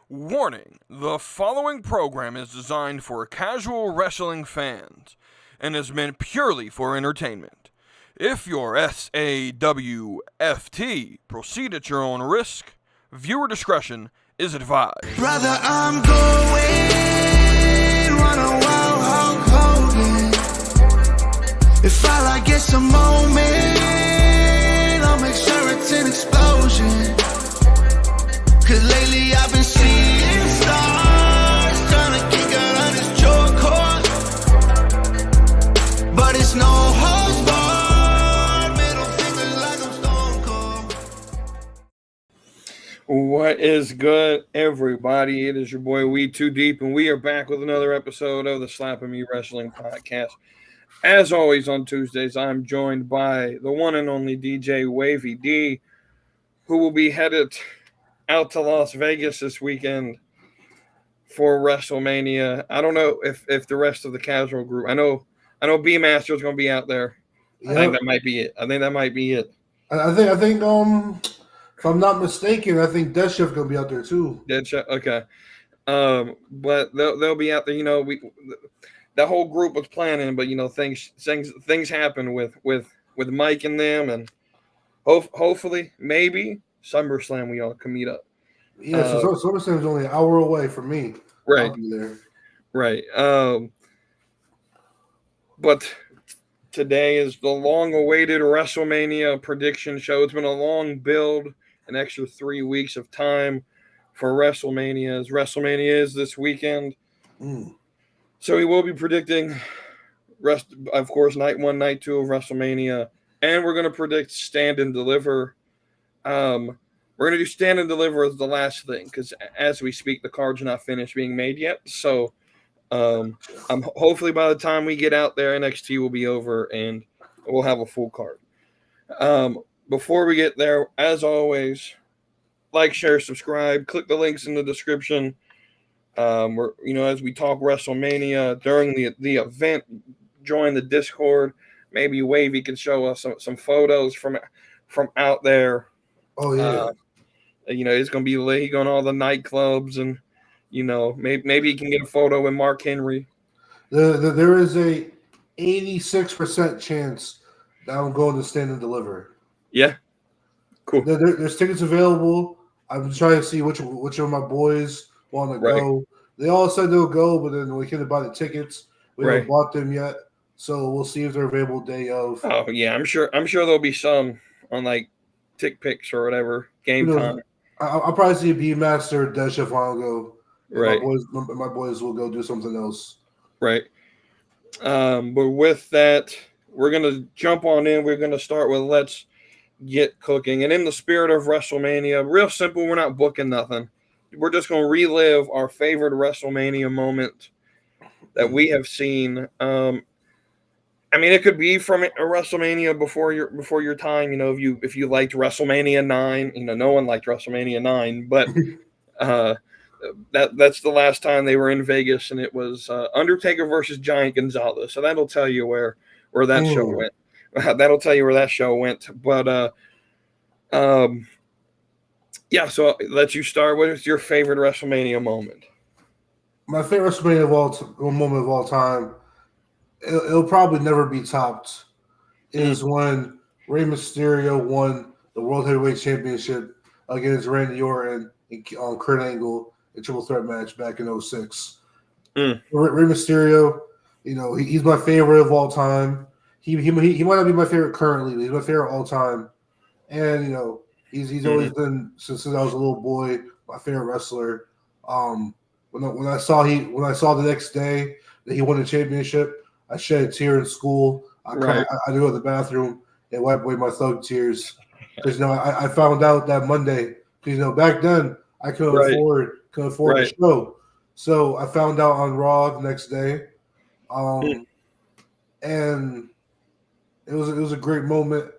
Warning, the following program is designed for casual wrestling fans and is meant purely for entertainment. If you're SAWFT, proceed at your own risk. Viewer discretion is advised. Brother, I'm going run a wild Hulk Hogan. If all I get's a moment, I'll make sure it's an explosion. Cause lately I've been seeing stars trying to kick out on this joy cord. But it's no holds barred, middle fingers like I'm Stone Cold. What is good, everybody? It is your boy We Too Deep, and we are back with another episode of the Slapping Me Wrestling Podcast. As always on Tuesdays, I'm joined by the one and only DJ Wavy D, who will be headed out to Las Vegas this weekend for Wrestlemania. I don't know if the rest of the casual group. I know B Master's going to be out there. Yep. I think that might be it. I think if I'm not mistaken, I think Death Chef going to be out there too. Death Chef, okay. But they'll be out there. You know, the whole group was planning, but you know things happen with Mike and them, and hopefully maybe SummerSlam we all can meet up. Yeah, so SummerSlam is only an hour away from me. Right. I'll be there. Right. But today is the long-awaited WrestleMania prediction show. It's been a long build, an extra 3 weeks of time for WrestleMania. As WrestleMania is this weekend. So we will be predicting, of course, night 1, night 2 of WrestleMania. And we're going to predict Stand and Deliver. We're going to do Stand and Deliver as the last thing, because as we speak, the card's not finished being made yet. So hopefully by the time we get out there, NXT will be over and we'll have a full card. Before we get there, as always, like, share, subscribe, click the links in the description. As we talk WrestleMania during the event, join the Discord. Maybe Wavy can show us some photos from out there. Oh yeah. It's gonna be lit. He going to all the nightclubs, and maybe he can get a photo with Mark Henry. There is a 86% chance that I'm going to Stand and Deliver. Yeah, cool. There's tickets available. I'm trying to see which of my boys want to go. They all said they'll go, but then we couldn't buy the tickets. We haven't bought them yet, so we'll see if they're available day of. Oh yeah, I'm sure there'll be some on like TickPicks or whatever game time. I'll probably see B Master, Death Chef will go. Right, my boys will go do something else. Right. But with that, we're gonna jump on in. We're gonna start with Let's Get Cooking, and in the spirit of WrestleMania, real simple. We're not booking nothing. We're just going to relive our favorite WrestleMania moment that we have seen. It could be from a WrestleMania before your time. If you liked WrestleMania 9, no one liked WrestleMania 9, but that's the last time they were in Vegas, and it was Undertaker versus Giant Gonzalez. So that'll tell you where that show went. That'll tell you where that show went. But yeah, so let you start. What is your favorite WrestleMania moment? My favorite WrestleMania moment of all time, it'll probably never be topped, is when Rey Mysterio won the World Heavyweight Championship against Randy Orton and Kurt Angle in a triple threat match back in 2006. Rey Mysterio, he's my favorite of all time. He might not be my favorite currently, but he's my favorite all time. And, he's always been, since I was a little boy, my favorite wrestler. When I saw the next day that he won the championship, I shed a tear in school. I had to go to the bathroom and wipe away my thug tears because I found out that Monday because back then I couldn't afford the show, so I found out on Raw the next day, and it was a great moment.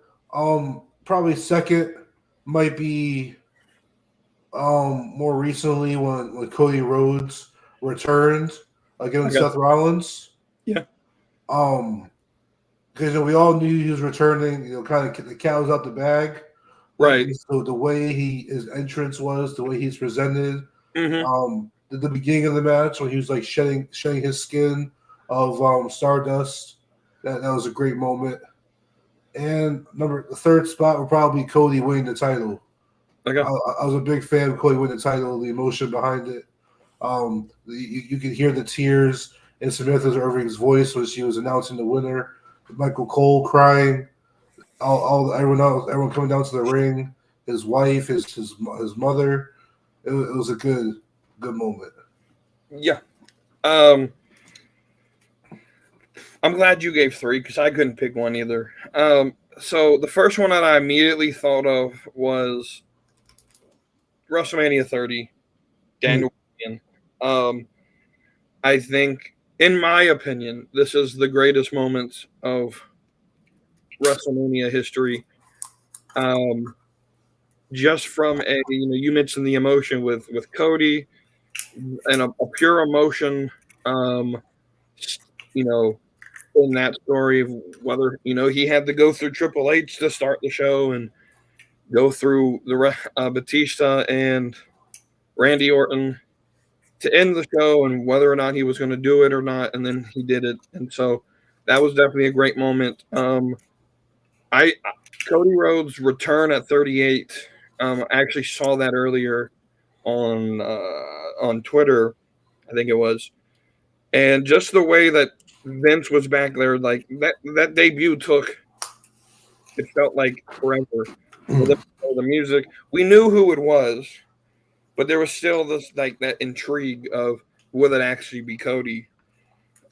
Probably second might be more recently when Cody Rhodes returned against Seth Rollins. Yeah. Because we all knew he was returning, kind of the cat was out the bag. Right. So the way his entrance was, the way he's presented, The beginning of the match when he was like shedding his skin of Stardust. That was a great moment. And the third spot would probably be Cody winning the title. Okay. I was a big fan of Cody winning the title, the emotion behind it. You could hear the tears in Samantha Irving's voice when she was announcing the winner. Michael Cole crying. Everyone coming down to the ring. His wife, his mother. It was a good moment. Yeah. I'm glad you gave 3 because I couldn't pick one either. So the first one that I immediately thought of was WrestleMania 30, Daniel Bryan. I think, in my opinion, this is the greatest moment of WrestleMania history. Just from you mentioned the emotion with Cody and a pure emotion, in that story of whether he had to go through Triple H to start the show and go through the Batista and Randy Orton to end the show, and whether or not he was going to do it or not, and then he did it, and so that was definitely a great moment. Cody Rhodes' return at 38. I actually saw that earlier on Twitter, I think it was, and just the way that Vince was back there, like that debut it felt like forever. The music, we knew who it was, but there was still this like that intrigue of will it actually be Cody?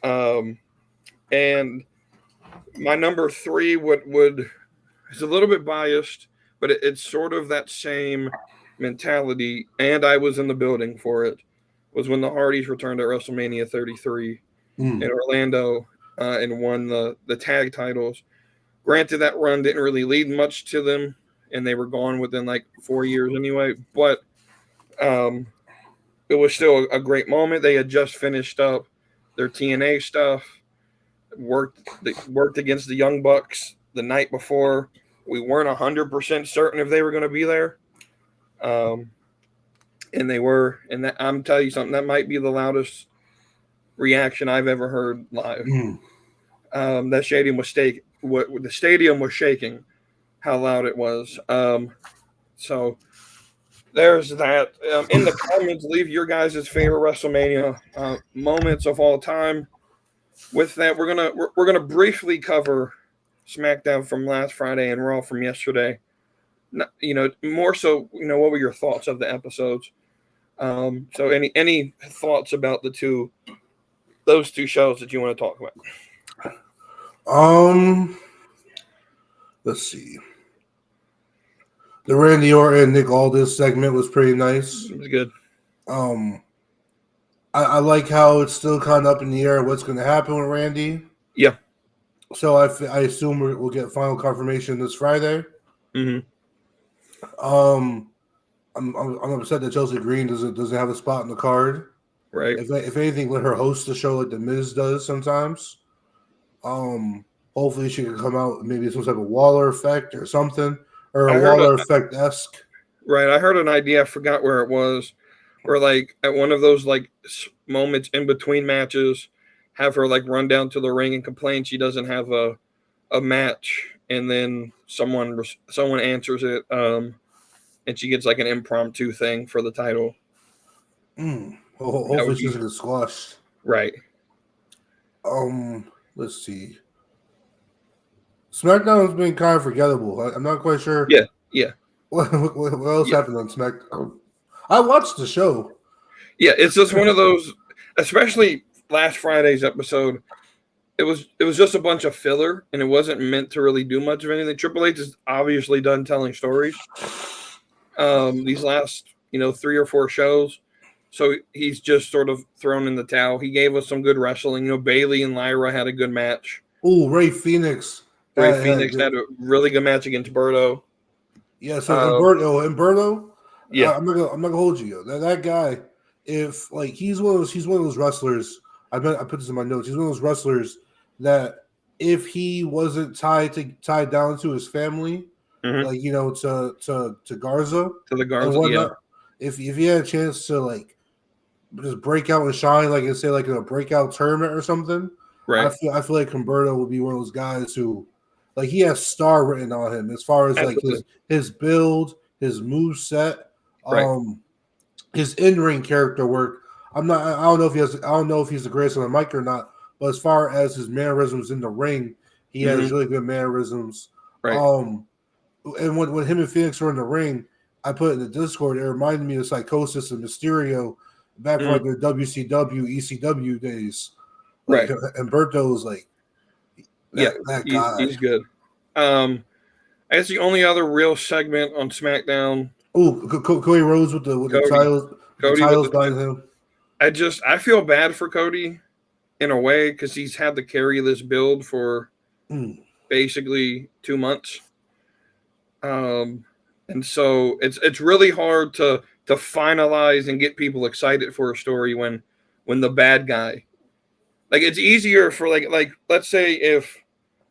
And my number 3 would it's a little bit biased, but it's sort of that same mentality. And I was in the building for it. Was when the Hardys returned at WrestleMania 33 in Orlando and won the tag titles. Granted, that run didn't really lead much to them, and they were gone within like 4 years anyway. But it was still a great moment. They had just finished up their TNA stuff, worked against the Young Bucks the night before. We weren't 100% certain if they were going to be there, and they were. And that, I'm telling you something, that might be the loudest reaction I've ever heard live. That stadium was the stadium was shaking. How loud it was. So there's that. In the comments, leave your guys' favorite WrestleMania moments of all time. With that, we're gonna briefly cover SmackDown from last Friday and Raw from yesterday. More so, what were your thoughts of the episodes? So any thoughts about those two shows that you want to talk about? Let's see. The Randy Orton Nick Aldis segment was pretty nice. It was good. I like how it's still kind of up in the air what's going to happen with Randy. Yeah. So I assume we'll get final confirmation this Friday. Mm-hmm. I'm upset that Chelsea Green doesn't have a spot in the card. Right. If anything, let her host the show like The Miz does sometimes. Hopefully she can come out maybe some type of Waller effect or something, or a Waller effect-esque. Right. I heard an idea. I forgot where it was. Or like at one of those like moments in between matches, have her like run down to the ring and complain she doesn't have a match, and then someone answers it, and she gets like an impromptu thing for the title. Hopefully she doesn't get squashed. Right. Let's see. SmackDown has been kind of forgettable. I'm not quite sure. Yeah. What else happened on SmackDown? I watched the show. Yeah, it's just one of those, especially last Friday's episode. It was just a bunch of filler, and it wasn't meant to really do much of anything. Triple H is obviously done telling stories. These last, 3 or 4 shows, so he's just sort of thrown in the towel. He gave us some good wrestling. Bayley and Lyra had a good match. Oh, Ray Phoenix. Phoenix had a really good match against Berto. Yeah, so Berto. Yeah, I'm not gonna hold you. That guy, if like he's one of those wrestlers. I put this in my notes. He's one of those wrestlers that if he wasn't tied down to his family, like to Garza, to the Garza, if he had a chance to like just break out and shine, like in say like in a breakout tournament or something, Right. I feel like Humberto would be one of those guys who, like, he has star written on him as far as like Absolutely. his build, his move set, Right. his in ring character work. I don't know if he's the greatest on the mic or not, but as far as his mannerisms in the ring, he has really good mannerisms. Right. And when him and Phoenix were in the ring, I put it in the Discord. It reminded me of Psychosis and Mysterio back from like their WCW, ECW days. Like Humberto was like that guy. He's good. I guess the only other real segment on SmackDown. Oh, Cody Rhodes with the titles behind him. I feel bad for Cody in a way because he's had to carry this build for basically 2 months. And so it's really hard to finalize and get people excited for a story when the bad guy, like, it's easier for like let's say if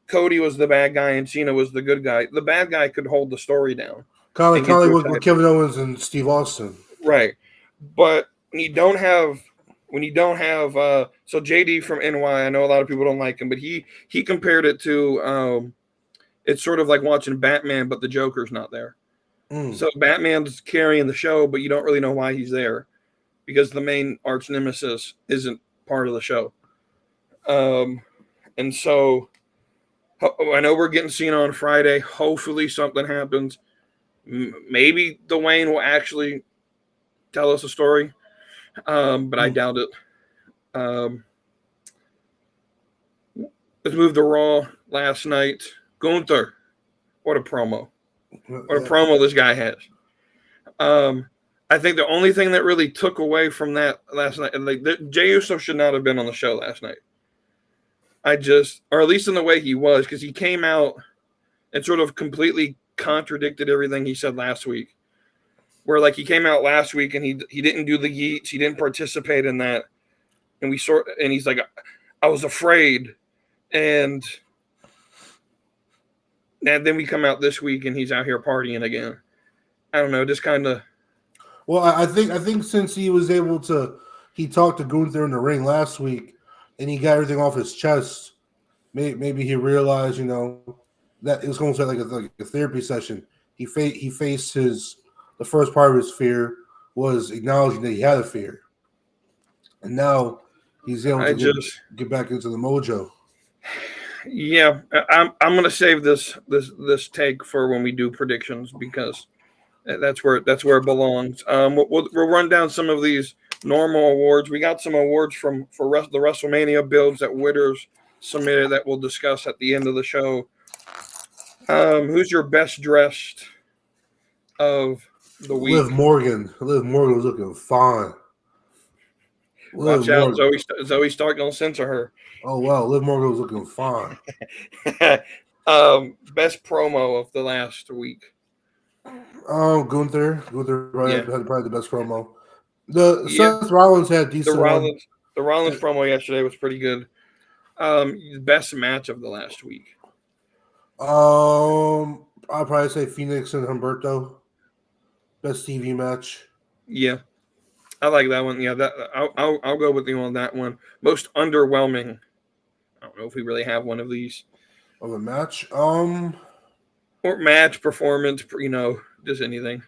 Cody was the bad guy and Cena was the good guy, the bad guy could hold the story down. Kind of like with Kevin Owens and Steve Austin. Right. But when you don't have so JD from NY, I know a lot of people don't like him, but he compared it to it's sort of like watching Batman, but the Joker's not there. So Batman's carrying the show, but you don't really know why he's there because the main arch nemesis isn't part of the show. And so I know we're getting Cena on Friday. Hopefully something happens. Maybe Dwayne will actually tell us a story, but I doubt it. Let's move to Raw last night. Gunther, what a promo. What a promo this guy has. I think the only thing that really took away from that last night, and like Jey Uso should not have been on the show last night. Or at least in the way he was, because he came out and sort of completely contradicted everything he said last week. Where like he came out last week and he didn't do the yeets, he didn't participate in that, and he's like, I was afraid, and then we come out this week and he's out here partying again. I don't know, just kind of. Well, I think since he was able to, he talked to Gunther in the ring last week, and he got everything off his chest. Maybe he realized, that it was going to be like a therapy session. He faced the first part of his fear was acknowledging that he had a fear, and now he's able to get back into the mojo. Yeah, I'm going to save this take for when we do predictions because that's where it belongs. We'll run down some of these normal awards. We got some awards for the WrestleMania builds that Witters submitted that we'll discuss at the end of the show. Who's your best dressed of the week? Liv Morgan was looking fine. Watch out, Zoe Stark gonna censor her. Oh wow, Liv Morgan was looking fine. Best promo of the last week. Gunther had probably the best promo. Seth Rollins had decent. The Rollins promo yesterday was pretty good. Best match of the last week. I'll probably say Phoenix and Humberto. Best TV match. Yeah, I like that one. Yeah, I'll go with you on that one. Most underwhelming. I don't know if we really have one of these. Of a match, or match performance. Just anything.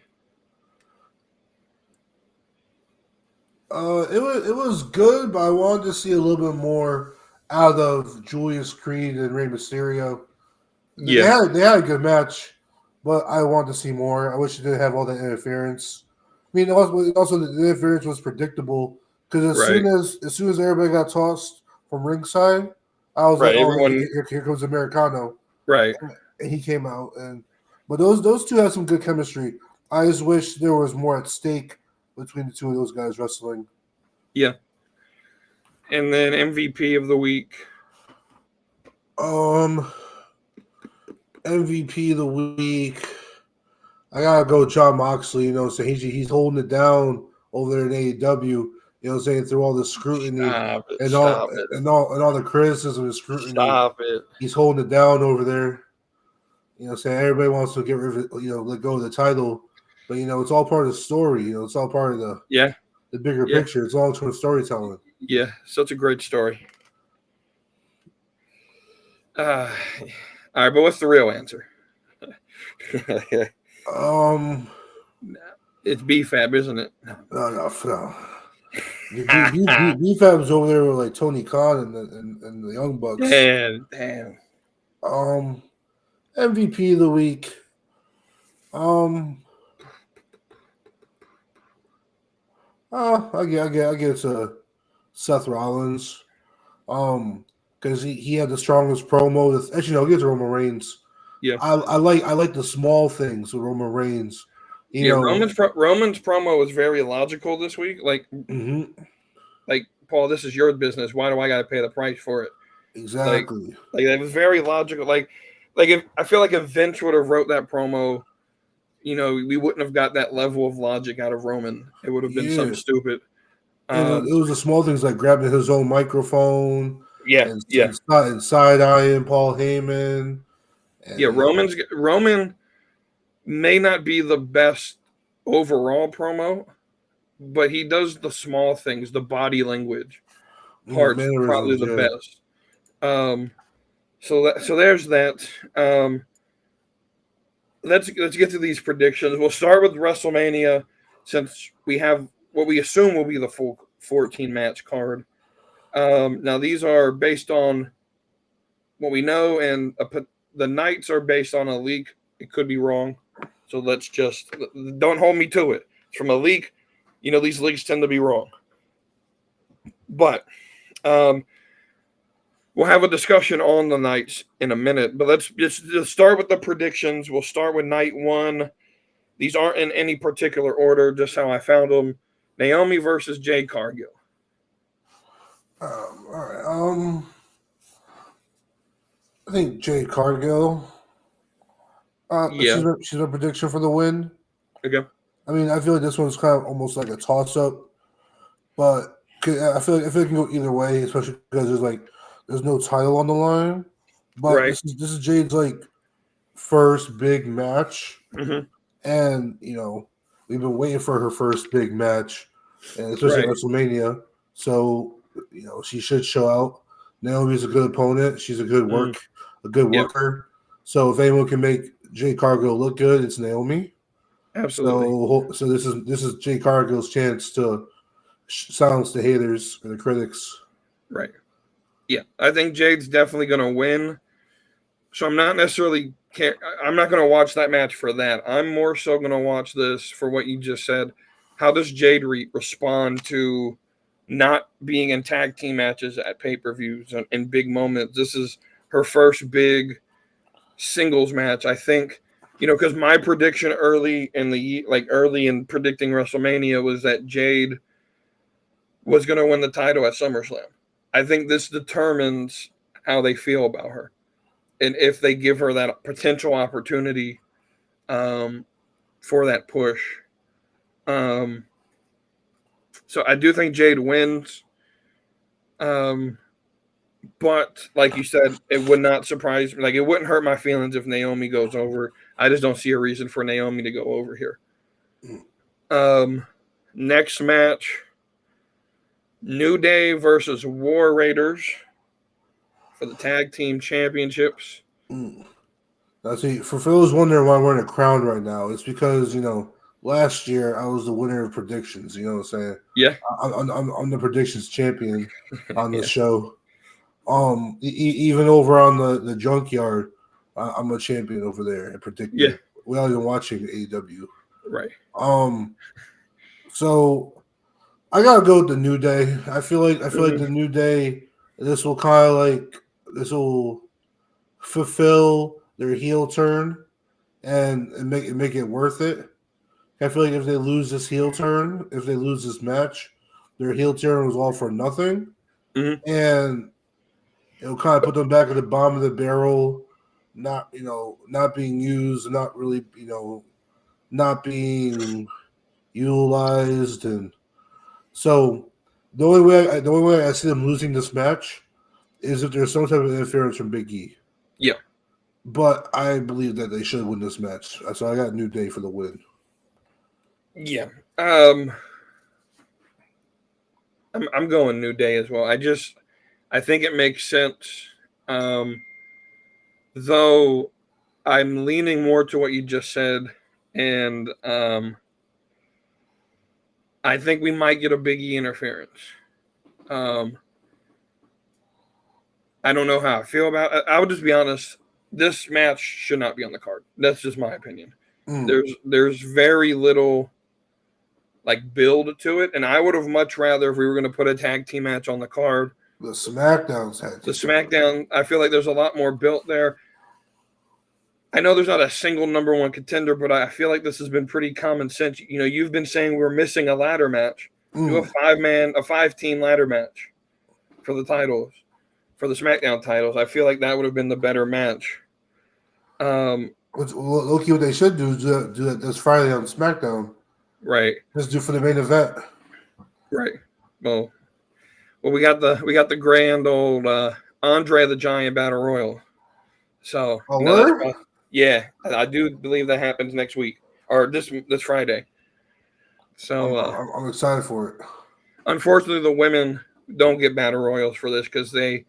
It was good, but I wanted to see a little bit more out of Julius Creed and Rey Mysterio. Yeah, they had a good match, but I wanted to see more. I wish it didn't have all that interference. I mean, also the interference was predictable because as soon as everybody got tossed from ringside, I was like, here comes Americano, right? And he came out, but those two had some good chemistry. I just wish there was more at stake between the two of those guys wrestling. Yeah. And then MVP of the week. MVP of the week. I gotta go John Moxley. So he's holding it down over there in AEW. Saying through all the scrutiny and all the criticism and scrutiny. Stop it. He's holding it down over there. Saying everybody wants to get rid of let go of the title. but it's all part of the story. It's all part of the Yeah, bigger yeah, picture. It's all toward storytelling. yeah. Such a great story. All right, but what's the real answer? Um, It's BFAB, isn't it? no. B-Fab's over there with like Tony Khan and the Young Bucks. Damn. MVP of the week. I get it to Seth Rollins. Because he had the strongest promo. Actually, no, I'll get to Roman Reigns. Yeah. I like the small things with Roman Reigns. Roman's promo was very logical this week. Like, like Paul, this is your business. Why do I got to pay the price for it? Exactly. Like it was very logical. Like if I feel like if Vince would have wrote that promo, we wouldn't have got that level of logic out of Roman. It would have been something stupid. And it was the small things like grabbing his own microphone. Yeah, and side eyeing Paul Heyman. And, Roman may not be the best overall promo, but he does the small things, the body language part's probably the best. So there's that. Let's get to these predictions. We'll start with WrestleMania since we have what we assume will be the full 14 match card. Now these are based on what we know, and the nights are based on a leak. It could be wrong, so let's just don't hold me to it. It's from a leak. These leaks tend to be wrong, but we'll have a discussion on the nights in a minute. But let's just start with the predictions. We'll start with night one. These aren't in any particular order, just how I found them. Naomi versus Jade Cargill. All right. I think Jade Cargill. She's a prediction for the win. Okay. I mean, I feel like this one's kind of almost like a toss-up, but I feel like it can go either way, especially because there's no title on the line. But right. this is Jade's first big match, and we've been waiting for her first big match, and especially at WrestleMania. So she should show out. Naomi's a good opponent. She's a good worker. So if anyone can make Jade Cargill look good, it's Naomi. Absolutely. So this is Jade Cargill's chance to silence the haters or the critics. Right. Yeah, I think Jade's definitely going to win. So I'm not necessarily I'm not going to watch that match for that. I'm more so going to watch this for what you just said. How does Jade respond to not being in tag team matches at pay-per-views and big moments? This is her first big singles match, I think. Because my prediction early in predicting WrestleMania was that Jade was going to win the title at SummerSlam. I think this determines how they feel about her, and if they give her that potential opportunity for that push. So I do think Jade wins. But like you said, it would not surprise me. Like, it wouldn't hurt my feelings if Naomi goes over. I just don't see a reason for Naomi to go over here. Next match, New Day versus War Raiders for the tag team championships. Now, see, for those wondering why I'm wearing a crown right now, it's because last year I was the winner of predictions. You know what I'm saying? Yeah, I'm the predictions champion on the show. Even over on the junkyard, I'm a champion over there at predicting. Yeah, without even watching AEW. Right. So I gotta go with the New Day. I feel like the New Day. This will fulfill their heel turn and make it worth it. I feel like if they lose this heel turn, if they lose this match, their heel turn was all for nothing, and it'll kind of put them back at the bottom of the barrel, not being used, not really not being utilized, and so the only way I see them losing this match is if there's some type of interference from Big E. Yeah. But I believe that they should win this match. So I got New Day for the win. Yeah. I'm going New Day as well. I think it makes sense. Though I'm leaning more to what you just said, and I think we might get a Big E interference. Um, I don't know how I feel about it. I would just be honest. This match should not be on the card. That's just my opinion. There's very little like build to it, and I would have much rather if we were going to put a tag team match on the card. The SmackDown's had The SmackDown, I feel like there's a lot more built there. I know there's not a single number one contender, but I feel like this has been pretty common sense. You know, you've been saying we're missing a ladder match. Do a 5-team ladder match for the titles, for the SmackDown titles. I feel like that would have been the better match. Look, what they should do is do it this Friday on SmackDown. Right. Just do for the main event. Right. Well, we got the grand old Andre the Giant Battle Royal. So yeah, I do believe that happens next week or this Friday. So I'm excited for it. Unfortunately, the women don't get battle royals for this because they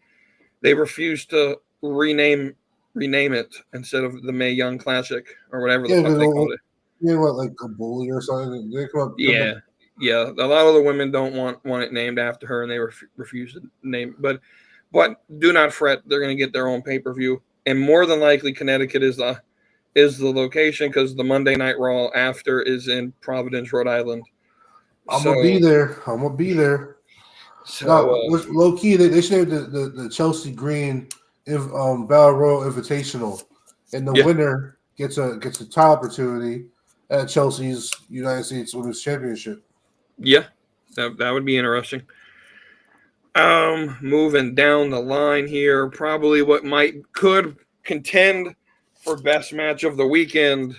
refuse to rename it instead of the Mae Young Classic or whatever the fuck they called it. Yeah, what, like a bully or something? They come up. Yeah. A lot of the women don't want it named after her, and they refuse to name it. But do not fret; they're going to get their own pay-per-view, and more than likely, Connecticut is the location because the Monday Night Raw after is in Providence, Rhode Island. I'm gonna be there. So low key, they should have the Chelsea Green Battle Royal Invitational, and the winner gets a title opportunity at Chelsea's United States Women's Championship. Yeah, that would be interesting. Moving down the line here, probably what could contend for best match of the weekend.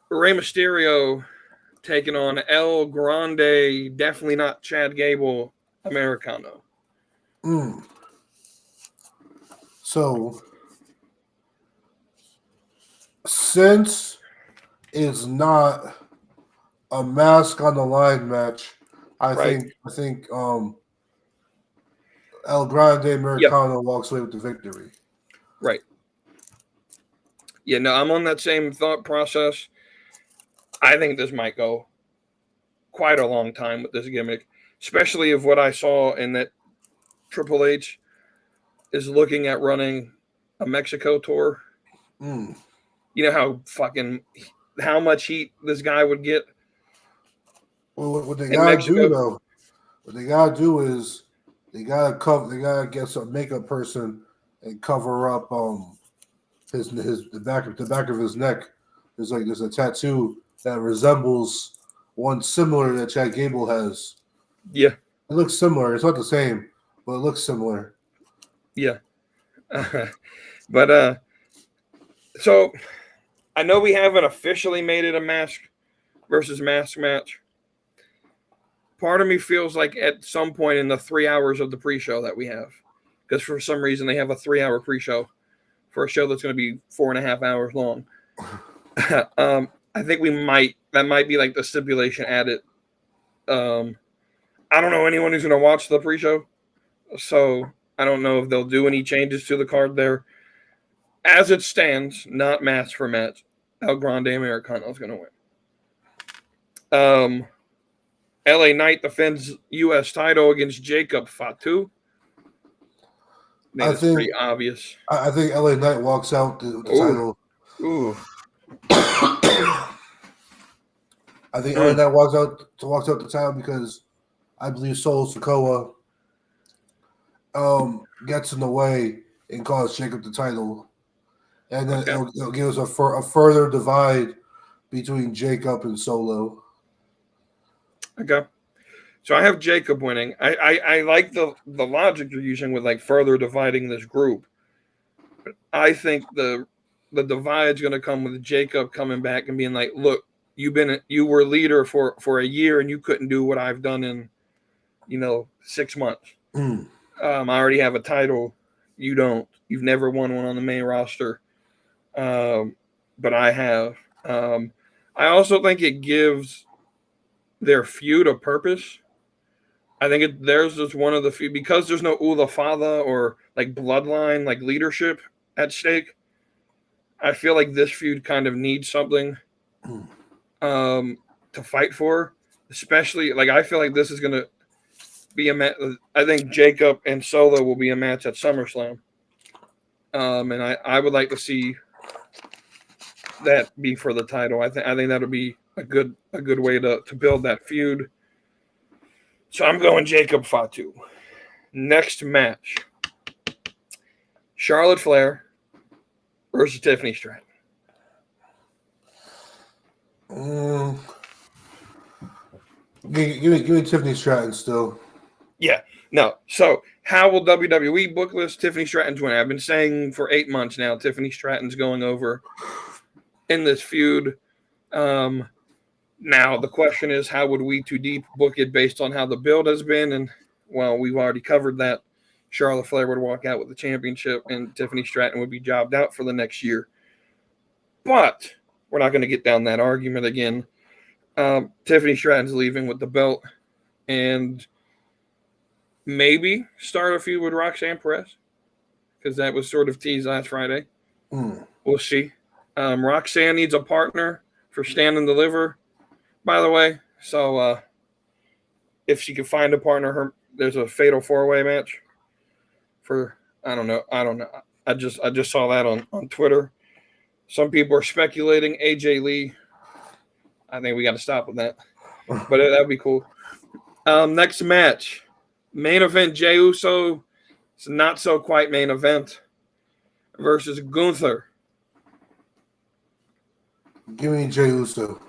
Rey Mysterio taking on El Grande, definitely not Chad Gable, Americano. So, since it's not a mask on the line match, I think El Grande Americano walks away with the victory. Right. Yeah, no, I'm on that same thought process. I think this might go quite a long time with this gimmick, especially of what I saw in that Triple H is looking at running a Mexico tour. You know how much heat this guy would get. Well, what they gotta do though, is they gotta get some makeup person and cover up the back of his neck. There's a tattoo that resembles one similar that Chad Gable has. Yeah, it looks similar. It's not the same, but it looks similar. Yeah, but so I know we haven't officially made it a mask versus mask match. Part of me feels like at some point in the 3 hours of the pre-show that we have, because for some reason they have a 3-hour pre-show for a show that's going to be 4.5 hours long. I think that might be like the stipulation added. I don't know anyone who's going to watch the pre-show, so I don't know if they'll do any changes to the card there. As it stands, not match for match, El Grande Americano is going to win. LA Knight defends U.S. title against Jacob Fatu. I think it's pretty obvious. I think LA Knight walks out the title. Ooh. I think LA Knight walks out the title because I believe Solo Sikoa gets in the way and costs Jacob the title. And then it'll give us a further divide between Jacob and Solo. Okay. So I have Jacob winning. I like the logic you're using with like further dividing this group. But I think the divide's going to come with Jacob coming back and being like, look, you were leader for a year and you couldn't do what I've done in 6 months. I already have a title. You don't. You've never won one on the main roster. But I have. I also think it gives their feud a purpose. I think theirs is one of the few, because there's no Ula Father or like bloodline, like leadership at stake. I feel like this feud kind of needs something to fight for, especially like I feel like this is going to be a match. I think Jacob and Solo will be a match at SummerSlam. And I would like to see that be for the title. I think that'll be a good way to build that feud. So I'm going Jacob Fatu. Next match, Charlotte Flair versus Tiffany Stratton. Give me Tiffany Stratton still. Yeah. No. So how will WWE book this? Tiffany Stratton's winning. I've been saying for 8 months now, Tiffany Stratton's going over in this feud. Now the question is, how would We Too Deep book it based on how the build has been? And well, we've already covered that. Charlotte Flair would walk out with the championship, and Tiffany Stratton would be jobbed out for the next year. But we're not going to get down that argument again. Tiffany Stratton's leaving with the belt, and maybe start a feud with Roxanne Perez, because that was sort of teased last Friday. We'll see. Roxanne needs a partner for Stand and Deliver, by the way. So if she can find a partner, there's a fatal 4-way match for I don't know. I just saw that on Twitter. Some people are speculating AJ Lee. I think we got to stop with that, but that'd be cool. Next match, main event: Jey Uso. It's not so quite main event versus Gunther. Give me Jey Uso.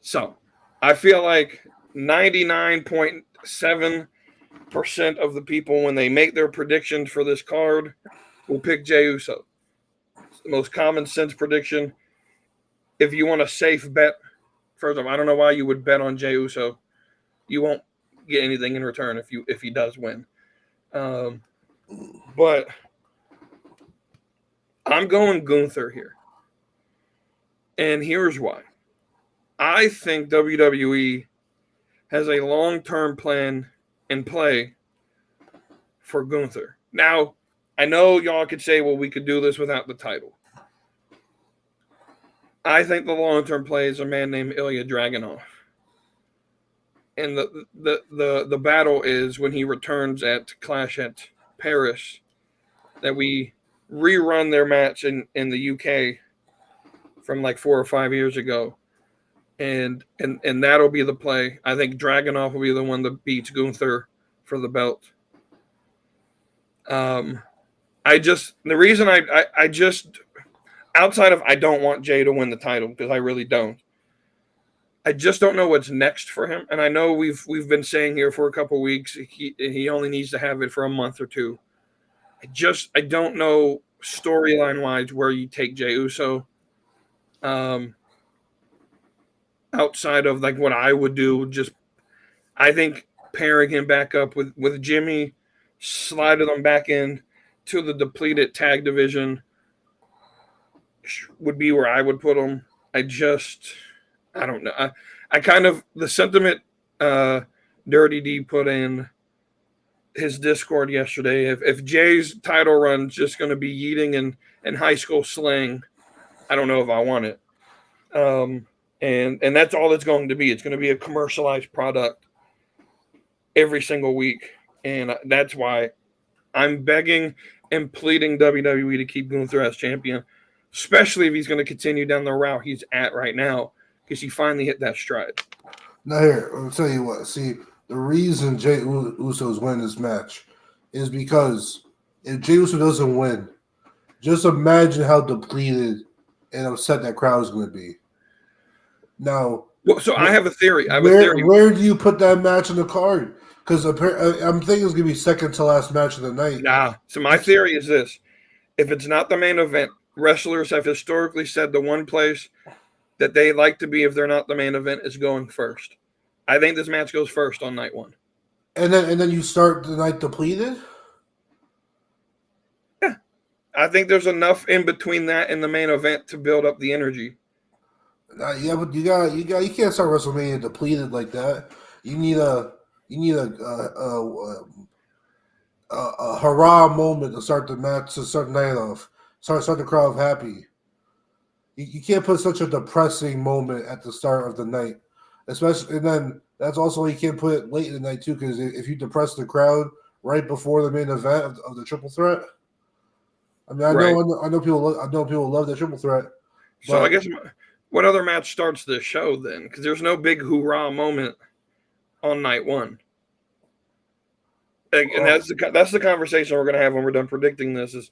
So, I feel like 99.7% of the people, when they make their predictions for this card, will pick Jey Uso. It's the most common sense prediction. If you want a safe bet, first of all, I don't know why you would bet on Jey Uso. You won't get anything in return if he does win. But I'm going Gunther here. And here's why. I think WWE has a long-term plan in play for Gunther. Now, I know y'all could say, well, we could do this without the title. I think the long-term play is a man named Ilya Dragunov. And the battle is when he returns at Clash at Paris, that we rerun their match in the UK from like 4 or 5 years ago. And that'll be the play. I think Dragunov will be the one that beats Gunther for the belt. The reason I just, outside of I don't want Jey to win the title, because I really don't. I just don't know what's next for him. And I know we've been saying here for a couple of weeks, he only needs to have it for a month or two. I don't know storyline-wise where you take Jey Uso. Outside of like what I would do, I think pairing him back up with Jimmy, sliding them back in to the depleted tag division would be where I would put him. I don't know. I kind of, the sentiment Dirty D put in his Discord yesterday, if Jay's title run's just going to be yeeting and high school slang, I don't know if I want it. And that's all it's going to be. It's going to be a commercialized product every single week. And that's why I'm begging and pleading WWE to keep Gunther as champion, especially if he's going to continue down the route he's at right now, because he finally hit that stride. Now here, I'll tell you what. See, the reason Jey Uso's winning this match is because if Jey Uso doesn't win, just imagine how depleted and upset that crowd is going to be. Now, so I have a theory. Where do you put that match on the card? Because I'm thinking it's going to be second to last match of the night. Nah. So my theory is this. If it's not the main event, wrestlers have historically said the one place that they like to be if they're not the main event is going first. I think this match goes first on night one. And then you start the night depleted? Yeah. I think there's enough in between that and the main event to build up the energy. Yeah, but you can't start WrestleMania depleted like that. You need a hurrah moment to start the match, to start the night off. Start the crowd happy. You can't put such a depressing moment at the start of the night, especially. And then that's also why you can't put it late in the night too, because if you depress the crowd right before the main event of the triple threat, I mean, Right. I know people love the triple threat, So I but guess what other match starts the show then? Because there's no big hoorah moment on night one. And that's the conversation we're going to have when we're done predicting this. Is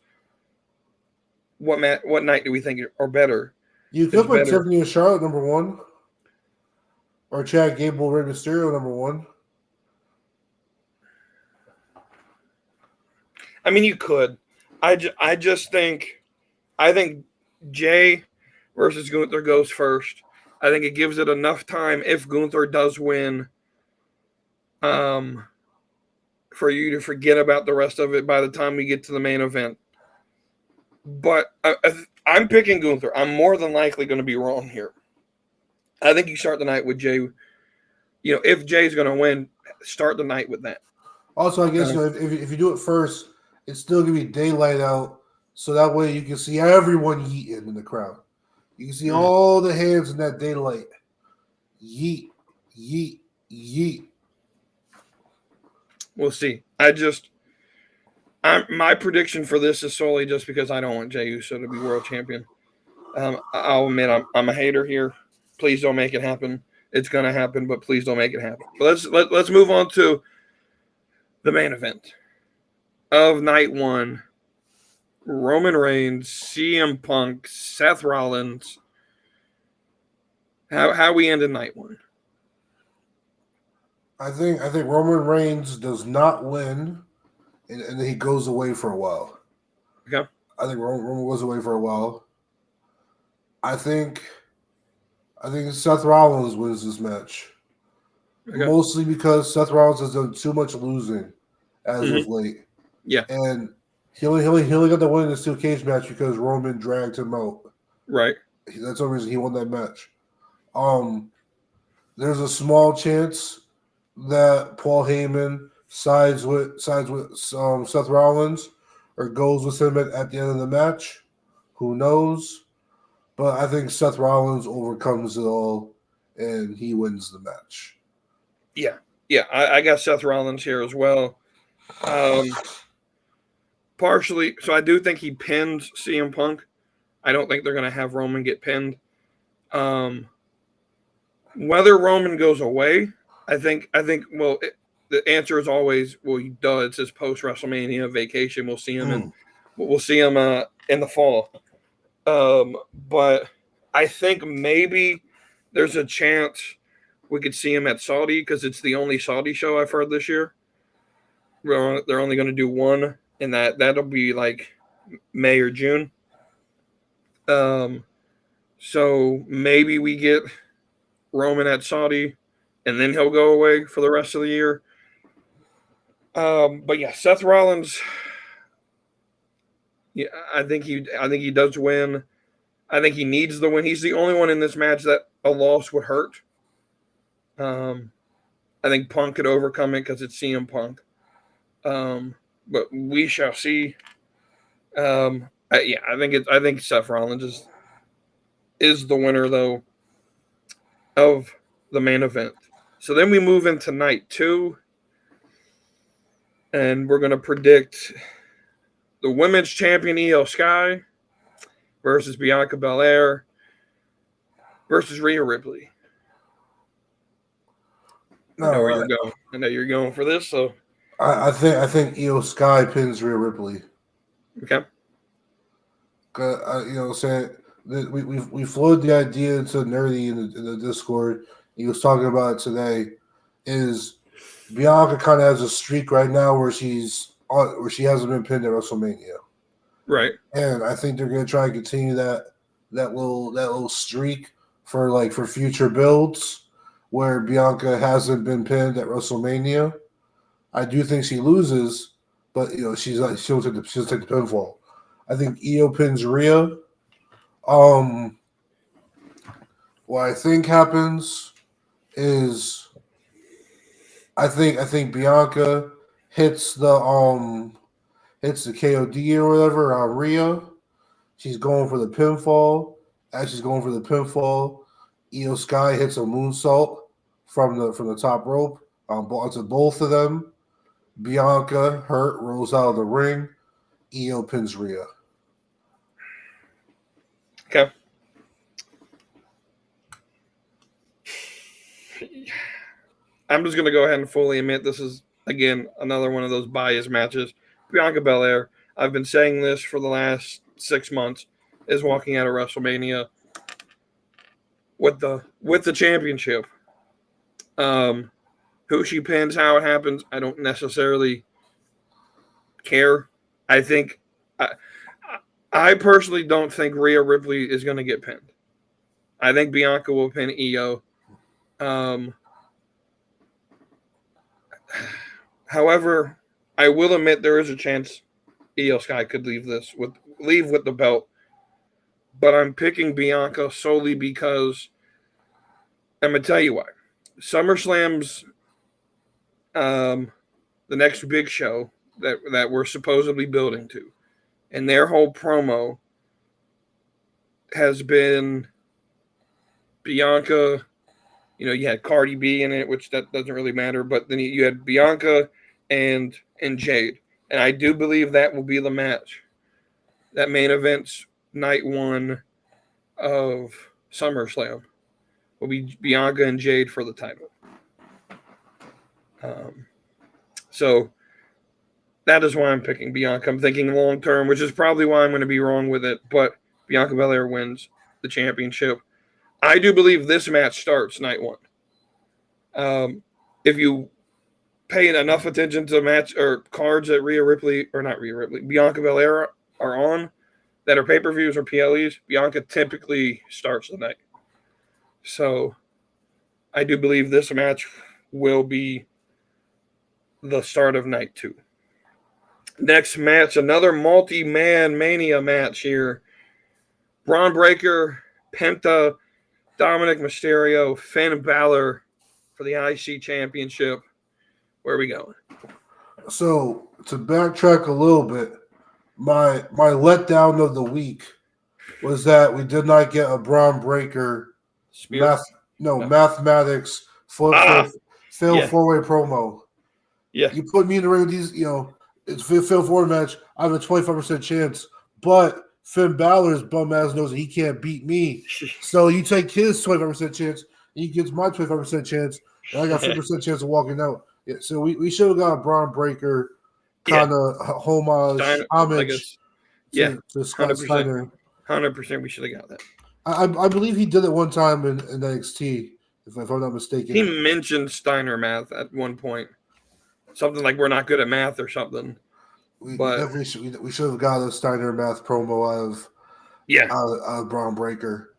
what night do we think are better? you Is could put better. Tiffany and Charlotte number one, or Chad Gable, Rey Mysterio number one. I mean, you could. I think Jay versus Gunther goes first. I think it gives it enough time if Gunther does win, for you to forget about the rest of it by the time we get to the main event. But I'm picking Gunther. I'm more than likely going to be wrong here. I think you start the night with Jay. If Jay's going to win, start the night with that. Also, I guess if you do it first, it's still gonna be daylight out, so that way you can see everyone yeeting in the crowd. You can see all the hands in that daylight. Yeet, yeet, yeet. We'll see. My prediction for this is solely just because I don't want Jey Uso to be world champion. I'll admit I'm a hater here. Please don't make it happen. It's gonna happen, but please don't make it happen. But let's move on to the main event of night one. Roman Reigns, CM Punk, Seth Rollins. How we ended night one? I think Roman Reigns does not win, and then he goes away for a while. Okay. I think Roman goes away for a while. I think Seth Rollins wins this match. Okay. Mostly because Seth Rollins has done too much losing as of late. Yeah. And he only got the win in the steel cage match because Roman dragged him out. Right. That's the reason he won that match. There's a small chance that Paul Heyman sides with Seth Rollins or goes with him at the end of the match. Who knows? But I think Seth Rollins overcomes it all and he wins the match. Yeah. I got Seth Rollins here as well. Partially, so I do think he pins CM Punk. I don't think they're going to have Roman get pinned. Whether Roman goes away, I think. Well, the answer is always, well, he does. It's his post WrestleMania vacation. We'll see him in the fall. But I think maybe there's a chance we could see him at Saudi because it's the only Saudi show I've heard this year. They're only going to do one, and that'll be like May or June. So maybe we get Roman at Saudi, and then he'll go away for the rest of the year. But yeah, Seth Rollins. Yeah, I think he does win. I think he needs the win. He's the only one in this match that a loss would hurt. I think Punk could overcome it because it's CM Punk. But we shall see. I think Seth Rollins is the winner though of the main event. So then we move into night two, and we're going to predict the women's champion Io Sky versus Bianca Belair versus Rhea Ripley. I know where you're going. I know you're going for this, so I think Io Sky pins Rhea Ripley. Okay. Saying we floated the idea to Nerdy in the Discord. He was talking about it today. Is Bianca kind of has a streak right now where she hasn't been pinned at WrestleMania, right? And I think they're going to try and continue that little streak for future builds where Bianca hasn't been pinned at WrestleMania. I do think she loses, but she'll take the pinfall. I think Io pins Rhea. what I think happens is I think Bianca hits the KOD or whatever on Rhea. She's going for the pinfall. As she's going for the pinfall, Io Sky hits a moonsault from the top rope onto both of them. Bianca, hurt, rolls out of the ring. Io pins Rhea. Okay. I'm just going to go ahead and fully admit this is, again, another one of those bias matches. Bianca Belair, I've been saying this for the last 6 months, is walking out of WrestleMania with the championship. Who she pins, how it happens, I don't necessarily care. I personally don't think Rhea Ripley is going to get pinned. I think Bianca will pin Io. However, I will admit there is a chance Io Sky could leave with the belt. But I'm picking Bianca solely because I'm going to tell you why. SummerSlam's the next big show that we're supposedly building to. And their whole promo has been Bianca. You know, you had Cardi B in it, which that doesn't really matter. But then you had Bianca and Jade. And I do believe that will be the match. That main event's night 1 of SummerSlam will be Bianca and Jade for the title. So that is why I'm picking Bianca. I'm thinking long term, which is probably why I'm going to be wrong with it. But Bianca Belair wins the championship. I do believe this match starts night 1. If you pay enough attention to the match or cards that Bianca Belair are on, that are pay-per-views or PLEs, Bianca typically starts the night. So I do believe this match will be the start of night 2. Next match, another multi-man Mania match here. Braun Breaker, Penta, Dominic Mysterio, Finn Balor for the IC Championship. Where are we going? So to backtrack a little bit, my letdown of the week was that we did not get a Braun Breaker mathematics fail 4-way promo. Yeah. You put me in the ring with these, it's a fail 4 match. I have a 25% chance, but Finn Balor's bum ass knows that he can't beat me. So you take his 25% chance, and he gets my 25% chance, and I got 50% chance of walking out. Yeah, so we should have got a Braun Breaker kind of homage to Scott Steiner. 100% we should have got that. I believe he did it one time in NXT, if I'm not mistaken. He mentioned Steiner math at one point. Something like we're not good at math or something. We should have got a Steiner math promo out of Braun Breaker.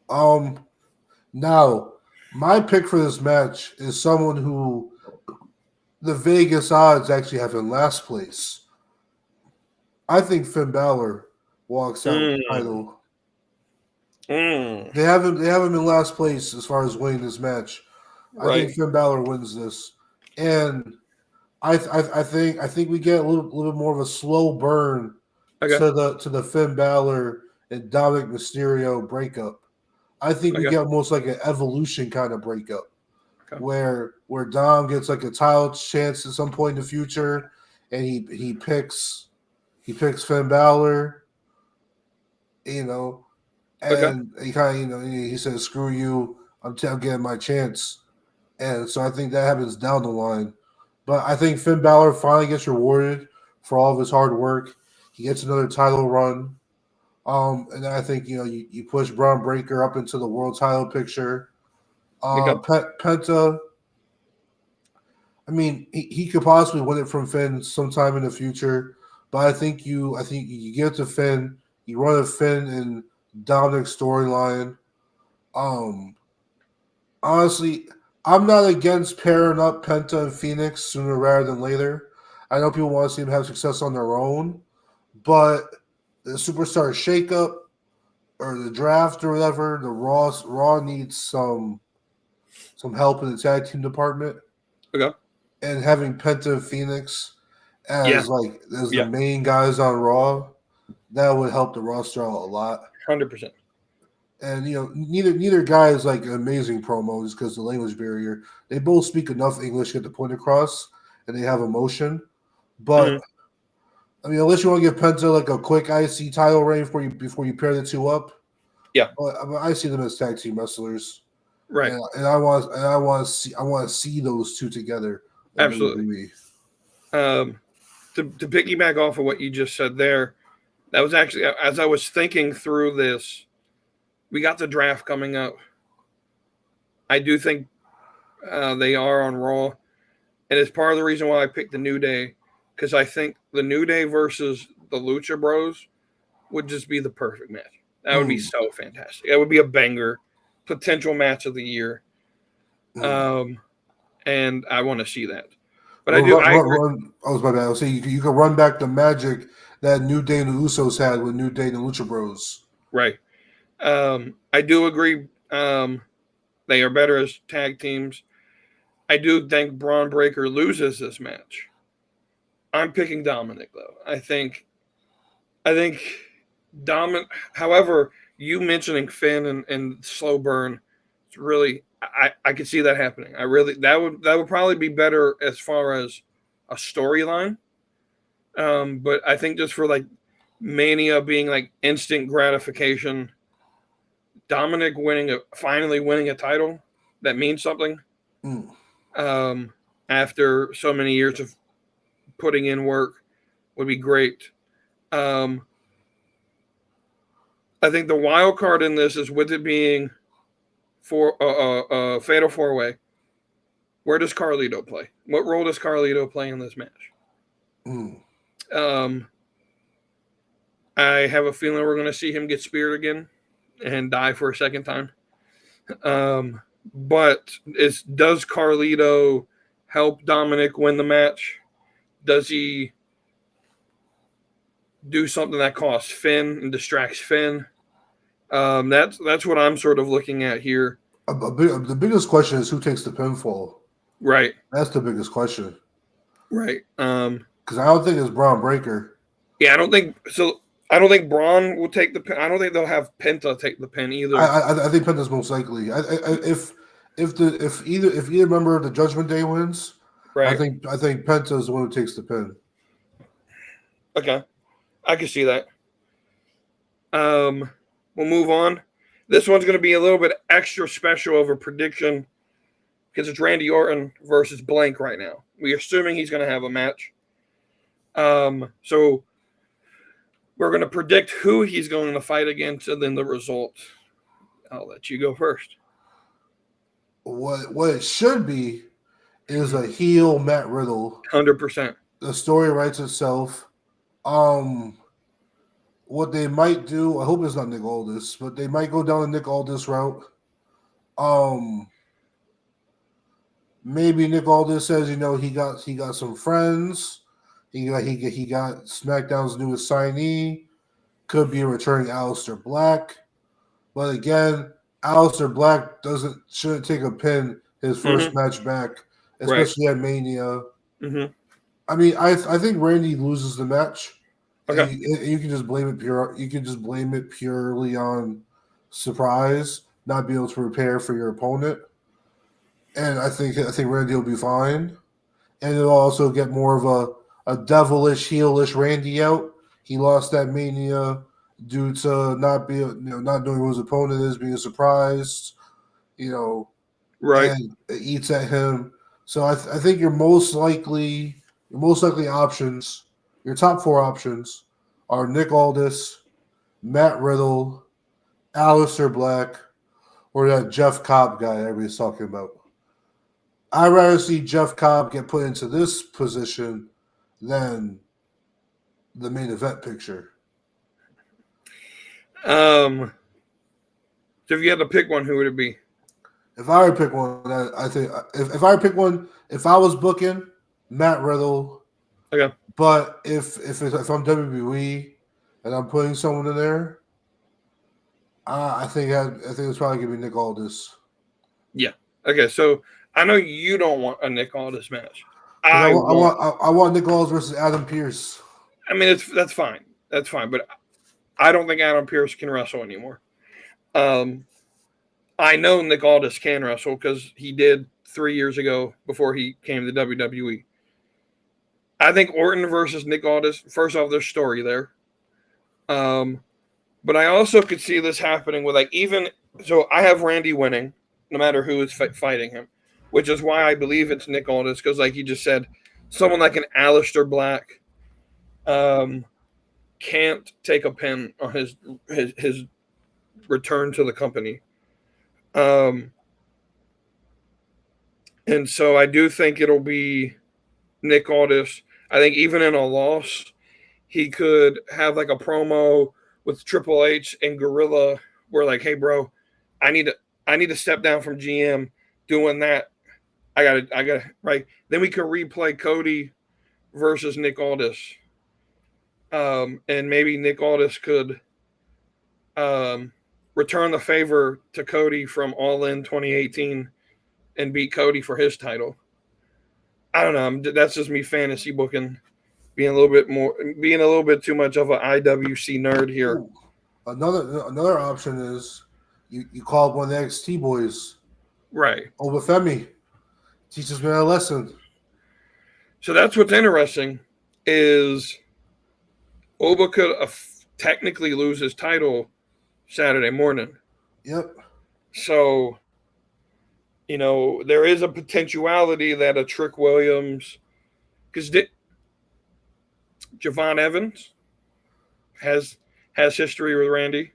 Now, my pick for this match is someone who the Vegas odds actually have in last place. I think Finn Balor walks out with the title. They have him in last place as far as winning this match. I think Finn Balor wins this, and I think we get a little bit more of a slow burn to the Finn Balor and Dominic Mysterio breakup. I think we get almost like an evolution kind of breakup, where Dom gets like a title chance at some point in the future, and he picks Finn Balor, and he kind of he says, "Screw you, I'm getting my chance," and so I think that happens down the line. But I think Finn Balor finally gets rewarded for all of his hard work. He gets another title run. And then I think, you push Braun Breaker up into the world title picture. Penta, I mean, he could possibly win it from Finn sometime in the future. But I think you give it to Finn. You run a Finn and Dominic storyline. Honestly, I'm not against pairing up Penta and Phoenix sooner rather than later. I know people want to see them have success on their own, but the superstar shakeup or the draft or whatever, the Raw needs some help in the tag team department. Okay. And having Penta and Phoenix as the Yeah. main guys on Raw, that would help the roster out a lot. 100%. And neither guy is like amazing promos because the language barrier. They both speak enough English to get the point across, and they have emotion. But I mean, unless you want to give Penta like a quick IC title reign before you pair the two up. Yeah. But I see them as tag team wrestlers. Right. And I want to see those two together. Absolutely. To piggyback off of what you just said there, that was actually, as I was thinking through this, we got the draft coming up. I do think they are on Raw, and it's part of the reason why I picked the New Day, because I think the New Day versus the Lucha Bros would just be the perfect match. That would be so fantastic. That would be a banger, potential match of the year. And I want to see that. But I was my bad. I was saying you can run back the magic that New Day and the Usos had with New Day and the Lucha Bros. Right. I do agree. They are better as tag teams. I do think Braun Breaker loses this match. I'm picking Dominic though. I think Dominic. However, you mentioning Finn and slow burn, it's really I could see that happening. That would probably be better as far as a storyline. But I think just for like Mania being like instant gratification, Dominic finally winning a title that means something. After so many years of putting in work would be great. I think the wild card in this is with it being for fatal 4-way. Where does Carlito play? What role does Carlito play in this match? I have a feeling we're going to see him get speared again and die for a second time. But does Carlito help Dominic win the match? Does he do something that costs Finn and distracts Finn? That's what I'm sort of looking at here. The biggest question is who takes the pinfall. Right. That's the biggest question. Right. Because I don't think it's Braun Breaker. Yeah, I don't think so. I don't think Braun will take the pin. I don't think they'll have Penta take the pin either. I think Penta's most likely. If either member of the Judgment Day wins, right. I think Penta is the one who takes the pin. Okay, I can see that. We'll move on. This one's going to be a little bit extra special of a prediction because it's Randy Orton versus Blank right now. We're assuming he's going to have a match. So we're going to predict who he's going to fight against and then the result. I'll let you go first. What it should be is a heel Matt Riddle. 100%. The story writes itself. What they might do, I hope it's not Nick Aldis, but they might go down the Nick Aldis route. Maybe Nick Aldis says, he got some friends. He got SmackDown's newest signee. Could be a returning Aleister Black. But again, Aleister Black shouldn't take a pin his first match back, especially at Mania. I mean, I think Randy loses the match. Okay. You can just blame it purely on surprise, not being able to prepare for your opponent. And I think Randy will be fine. And it'll also get more of a devilish, heelish Randy out. He lost that Mania due to not knowing who his opponent is, being surprised, right? And it eats at him. So I think your most likely options, your top four options, are Nick Aldis, Matt Riddle, Aleister Black, or that Jeff Cobb guy everybody's talking about. I'd rather see Jeff Cobb get put into this position than the main event picture. So if you had to pick one, who would it be? If I were to pick one, I think if I pick one, if I was booking Matt Riddle, okay. But if I'm WWE and I'm putting someone in there, I think it's probably gonna be Nick Aldis. Yeah. Okay, so I know you don't want a Nick Aldis match. Because I want. I want Nick Aldis versus Adam Pearce. I mean, that's fine. That's fine, but I don't think Adam Pearce can wrestle anymore. Um, I know Nick Aldis can wrestle because he did 3 years ago before he came to WWE. I think Orton versus Nick Aldis. First off, there's story there. Um, but I also could see this happening with even so. I have Randy winning, no matter who is fighting him, which is why I believe it's Nick Aldis because, like you just said, someone like an Aleister Black can't take a pin on his return to the company. And so I do think it'll be Nick Aldis. I think even in a loss, he could have like a promo with Triple H and Gorilla where like, hey bro, I need to step down from GM doing that. I gotta right. Then we could replay Cody versus Nick Aldis. And maybe Nick Aldis could return the favor to Cody from All In 2018 and beat Cody for his title. I don't know. That's just me fantasy booking, being a little bit too much of an IWC nerd here. Ooh. Another option is you call up one of the NXT boys, Right. Obafemi, teaches me a lesson. So that's what's interesting is Oba could technically lose his title Saturday morning. Yep. So, there is a potentiality that a Trick Williams, because Javon Evans has history with Randy.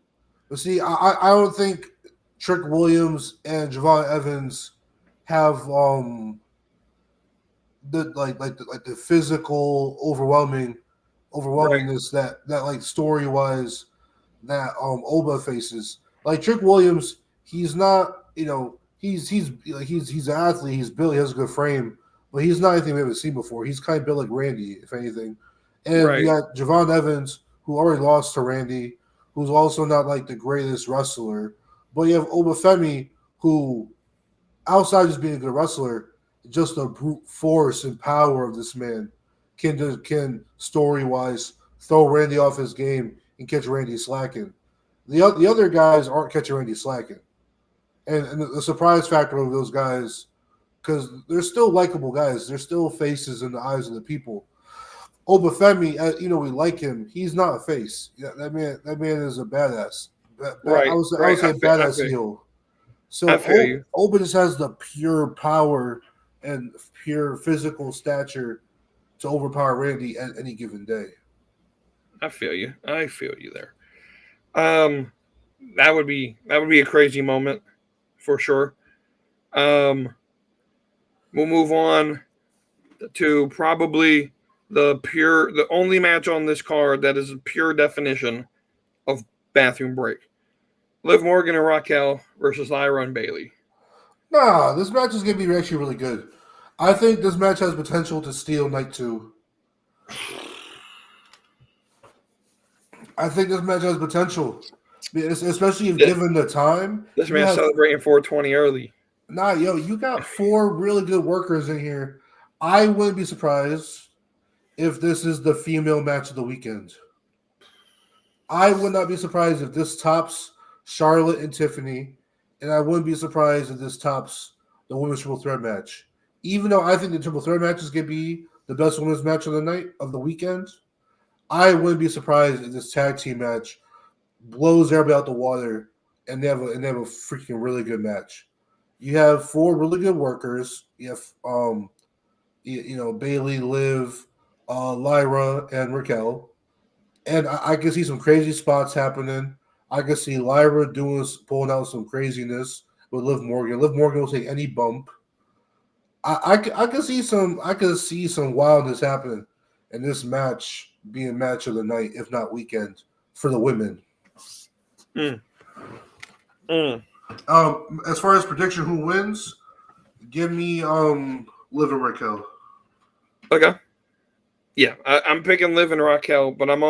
But see, I don't think Trick Williams and Javon Evans have the physical overwhelmingness that like story wise that Oba faces. Like Trick Williams, he's not, he's an athlete, he's built, he has a good frame, but he's not anything we haven't seen before. He's kind of built like Randy, if anything. And Right. you got Javon Evans, who already lost to Randy, who's also not like the greatest wrestler. But you have Obafemi, who outside of just being a good wrestler, just the brute force and power of this man can story wise throw Randy off his game and catch Randy slacking. The other guys aren't catching Randy slacking, and the surprise factor of those guys, because they're still likable guys, they're still faces in the eyes of the people. Obafemi, we like him. He's not a face. Yeah, that man is a badass. Right. I would say badass heel. So Oba just has the pure power and pure physical stature to overpower Randy at any given day. I feel you there. That would be a crazy moment for sure. We'll move on to probably the only match on this card that is a pure definition of bathroom break. Liv Morgan and Raquel versus Lyra and Bayley. Nah, this match is going to be actually really good. I think this match has potential to steal night 2. I think this match has potential, especially if given the time. This man's celebrating 420 early. Nah, you got 4 really good workers in here. I wouldn't be surprised if this is the female match of the weekend. I would not be surprised if this tops Charlotte and Tiffany, and I wouldn't be surprised if this tops the women's triple threat match. Even though I think the triple threat match is going to be the best women's match of the night, of the weekend, I wouldn't be surprised if this tag team match blows everybody out the water and they have a freaking really good match. You have 4 really good workers. You have Bayley, Liv, Lyra, and Raquel. And I can see some crazy spots happening. I can see Lyra pulling out some craziness with Liv Morgan. Liv Morgan will take any bump. I can see some wildness happening in this match being match of the night, if not weekend, for the women. As far as prediction, who wins? Give me Liv and Raquel. Okay. Yeah, I'm picking Liv and Raquel, but I'm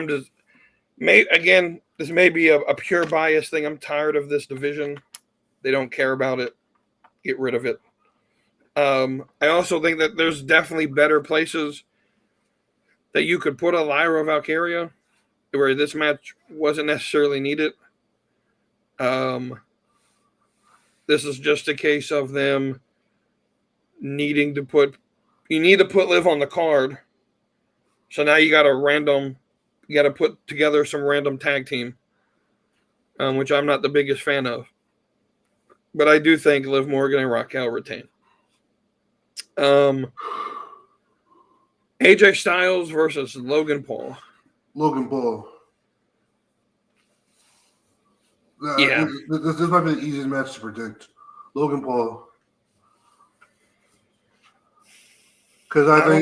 just again, this may be a pure bias thing. I'm tired of this division. They don't care about it. Get rid of it. I also think that there's definitely better places that you could put a Lyra Valkyria where this match wasn't necessarily needed. This is just a case of them needing to put Liv on the card. So now you got to put together some random tag team, which I'm not the biggest fan of. But I do think Liv Morgan and Raquel retain. AJ Styles versus Logan Paul. Logan Paul. Yeah. This might be the easiest match to predict. Logan Paul. Because I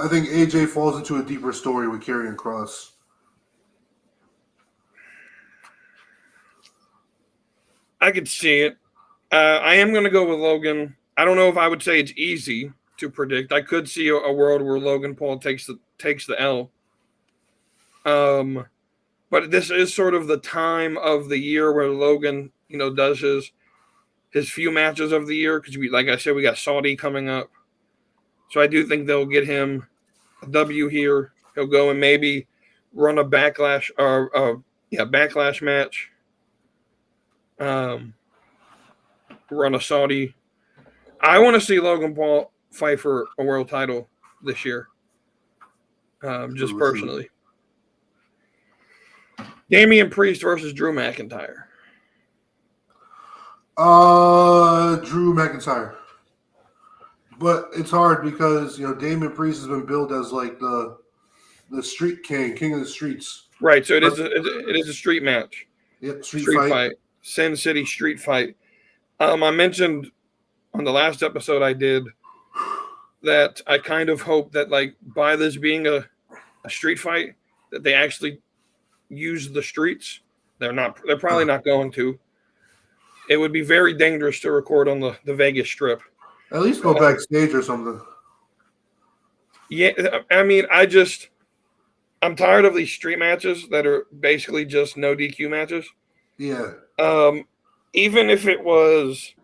think AJ falls into a deeper story with Karrion Kross. I could see it. I am going to go with Logan. I don't know if I would say it's easy to predict. I could see a world where Logan Paul takes the L. But this is sort of the time of the year where Logan, does his few matches of the year because like I said, we got Saudi coming up. So I do think they'll get him a W here. He'll go and maybe run a backlash backlash match. Run a Saudi. I want to see Logan Paul fight for a world title this year. Just personally. Damian Priest versus Drew McIntyre. Drew McIntyre. But it's hard because Damian Priest has been billed as like the street king of the streets. Right. So it is a street match. Yep, street fight. Sin City street fight. I mentioned on the last episode I did that I kind of hope that like by this being a street fight that they actually use the streets. They're probably not going to. It would be very dangerous to record on the Vegas Strip. At least go backstage or something. Yeah, I mean, I'm tired of these street matches that are basically just no DQ matches. Yeah. Even if it was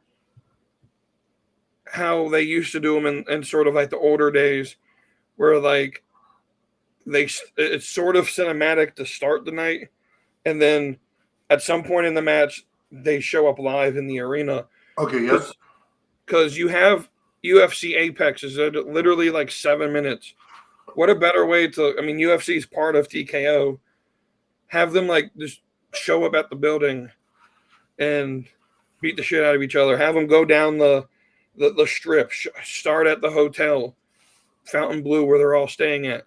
how they used to do them in sort of like the older days, where like it's sort of cinematic to start the night, and then at some point in the match they show up live in the arena. Okay, yes. Because you have UFC Apex is literally like 7 minutes. What a better way to? I mean, UFC is part of TKO. Have them like just show up at the building and beat the shit out of each other. Have them go down the strip. Start at the hotel, Fontainebleau, where they're all staying at,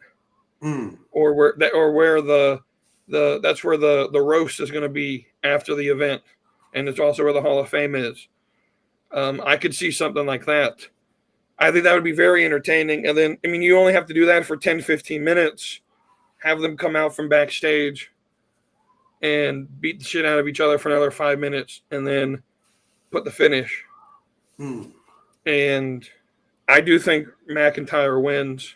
or where that's where the roast is going to be after the event, and it's also where the Hall of Fame is. I could see something like that. I think that would be very entertaining. And then, I mean, you only have to do that for 10, 15 minutes. Have them come out from backstage and beat the shit out of each other for another 5 minutes and then put the finish. And I do think McIntyre wins.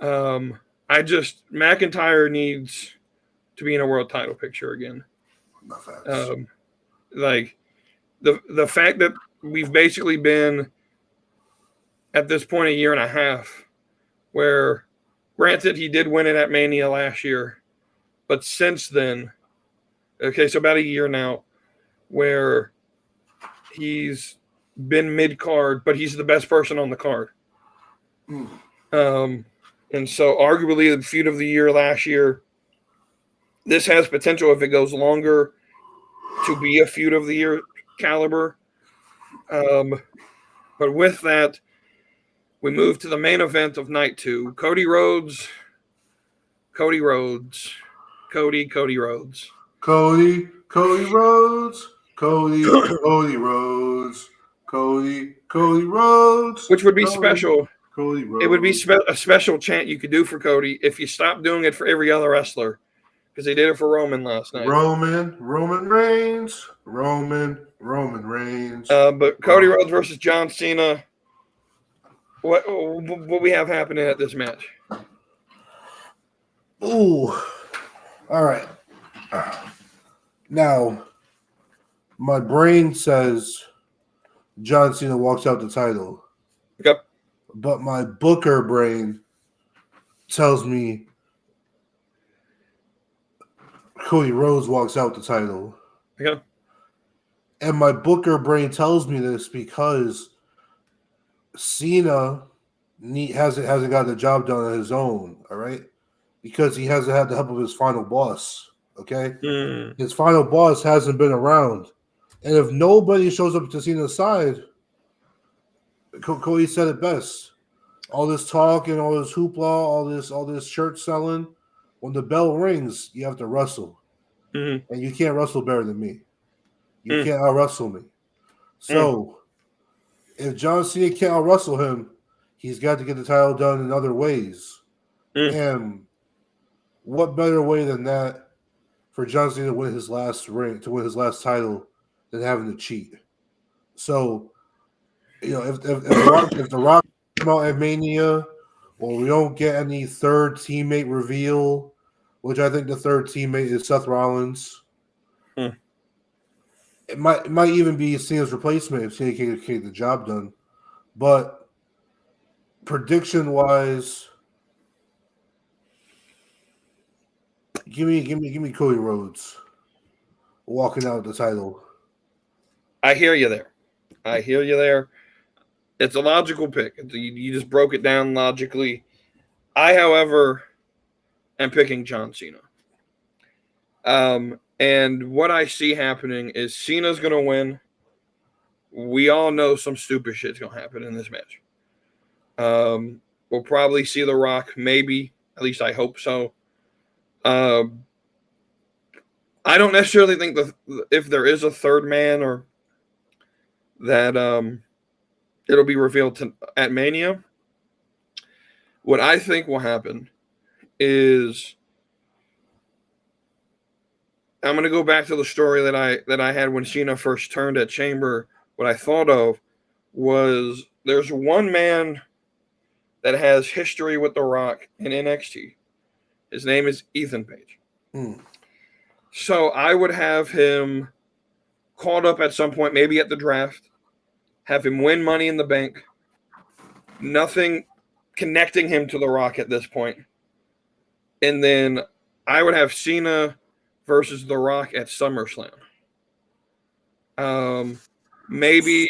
McIntyre needs to be in a world title picture again. Like the fact that we've basically been at this point a year and a half where, granted, he did win it at Mania last year, but since then, so about a year now, where he's been mid-card, but he's the best person on the card. And so arguably the feud of the year last year, this has potential if it goes longer to be a feud of the year caliber. But with that, we move to the main event of night 2. Cody Rhodes. Cody Rhodes. Which would be special. Cody Rhodes. It would be a special chant you could do for Cody if you stopped doing it for every other wrestler. Because they did it for Roman last night. Roman Reigns. But Cody Rhodes versus John Cena. What we have happening at this match? Ooh. All right. Now, my brain says John Cena walks out the title, Okay. but my Booker brain tells me Cody Rhodes walks out the title. Okay. And my Booker brain tells me this because Cena hasn't got the job done on his own, all right? Because he hasn't had the help of his final boss, okay? Mm. His final boss hasn't been around. And if nobody shows up to Cena's side, Cody said it best. All this talk and all this hoopla, all this shirt selling, when the bell rings, you have to wrestle. Mm-hmm. And you can't wrestle better than me. You Mm. can't out-wrestle me. So if John Cena can't out-wrestle him, he's got to get the title done in other ways. And what better way than that for John Cena to win his last title than having to cheat? So, if the Rock come out at Mania, or we don't get any third teammate reveal, which I think the third teammate is Seth Rollins. It might even be Cena's replacement if Cena can't get the job done. But prediction wise, give me Cody Rhodes walking out the title. I hear you there. It's a logical pick. You just broke it down logically. I, however, am picking John Cena. And what I see happening is Cena's going to win. We all know some stupid shit's going to happen in this match. We'll probably see The Rock, maybe. At least I hope so. I don't necessarily think if there is a third man or that it'll be revealed at Mania. What I think will happen is I'm going to go back to the story that I had when Cena first turned at Chamber. What I thought of was there's one man that has history with The Rock in NXT. His name is Ethan Page. So I would have him called up at some point, maybe at the draft, have him win Money in the Bank. Nothing connecting him to The Rock at this point. And then I would have Cena versus The Rock at SummerSlam. Maybe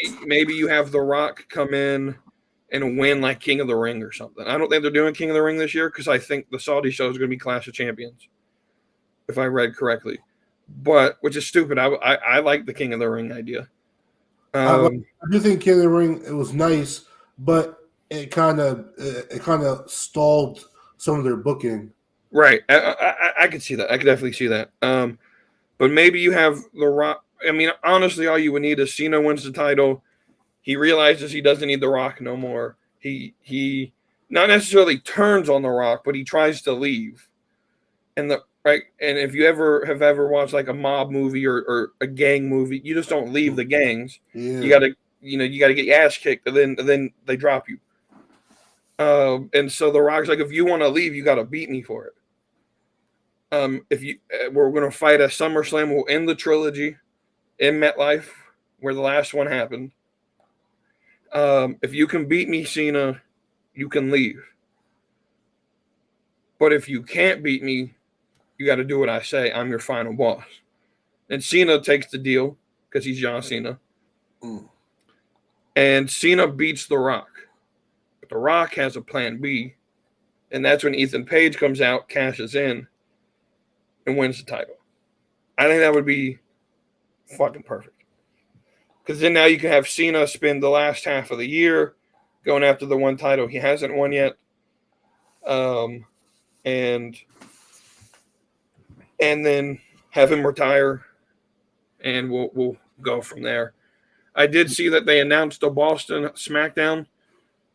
you have The Rock come in and win like King of the Ring or something. I don't think they're doing King of the Ring this year because I think the Saudi show is going to be Clash of Champions, if I read correctly. But which is stupid. I like the King of the Ring idea. I do think King of the Ring, it was nice, but it kind of stalled some of their booking. Right. I could see that. I could definitely see that. But maybe you have The Rock. I mean, honestly, all you would need is Cena wins the title. He realizes he doesn't need The Rock no more. He not necessarily turns on The Rock, but he tries to leave. And if you have ever watched like a mob movie or a gang movie, you just don't leave the gangs. Yeah. You gotta get your ass kicked, and then they drop you. And so The Rock's like, if you want to leave, you got to beat me for it. We're going to fight at SummerSlam, we'll end the trilogy in MetLife, where the last one happened. If you can beat me, Cena, you can leave. But if you can't beat me, you got to do what I say. I'm your final boss. And Cena takes the deal because he's John Cena. And Cena beats The Rock. But The Rock has a plan B. And that's when Ethan Page comes out, cashes in, and wins the title. I think that would be fucking perfect. Because then now you can have Cena spend the last half of the year going after the one title he hasn't won yet. And then have him retire, and we'll go from there. I did see that they announced a Boston Smackdown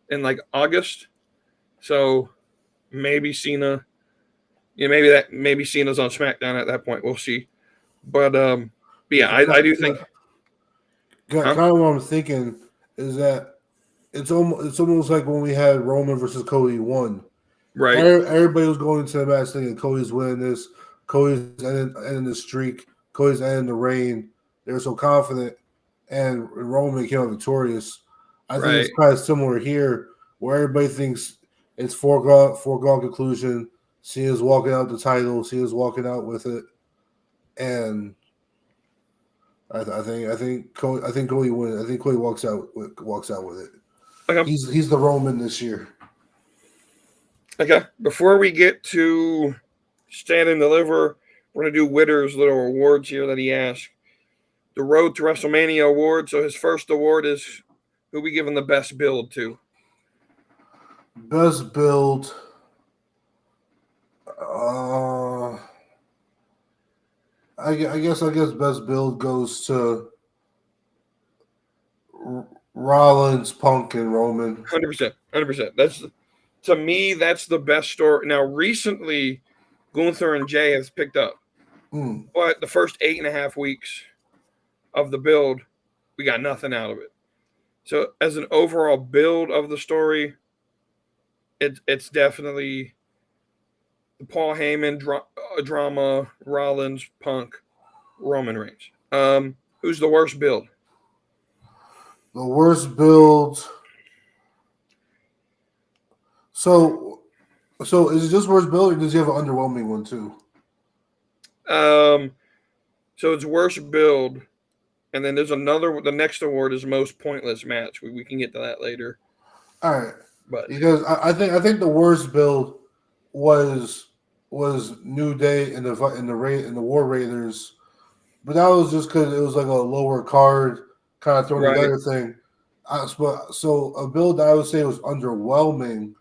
in like August, so maybe Cena, maybe Cena's on SmackDown at that point. We'll see, but yeah, I do think. Kind of what I'm thinking is that it's almost like when we had Roman versus Cody 1. Right. Everybody was going into the match thinking Cody's winning this. Cody's ending the streak. Cody's ending the reign. They were so confident, and Roman came out victorious. I think it's kind of similar here, where everybody thinks it's foregone conclusion. Cena's walking out the title. Cena's walking out with it, and I think Cody wins. I think Cody walks out with it. Okay. He's the Roman this year. Okay. Before we get to Stand and Deliver, we're gonna do Witter's little awards here that he asked. The Road to WrestleMania award. So his first award is who we giving the best build to? Best build. I guess best build goes to Rollins, Punk, and Roman. 100%. That's, to me, that's the best story. Now, recently, Gunther and Jay has picked up, but the first 8.5 weeks of the build, we got nothing out of it. So, as an overall build of the story, it's definitely the Paul Heyman drama, Rollins, Punk, Roman Reigns. Who's the worst build? The worst build. So is it just worst build, or does he have an underwhelming one too? So it's worst build, and then there's another. The next award is most pointless match. We can get to that later. All right, but because I think the worst build was New Day in the War Raiders, but that was just because it was like a lower card kind of thrown together thing. So a build that I would say was underwhelming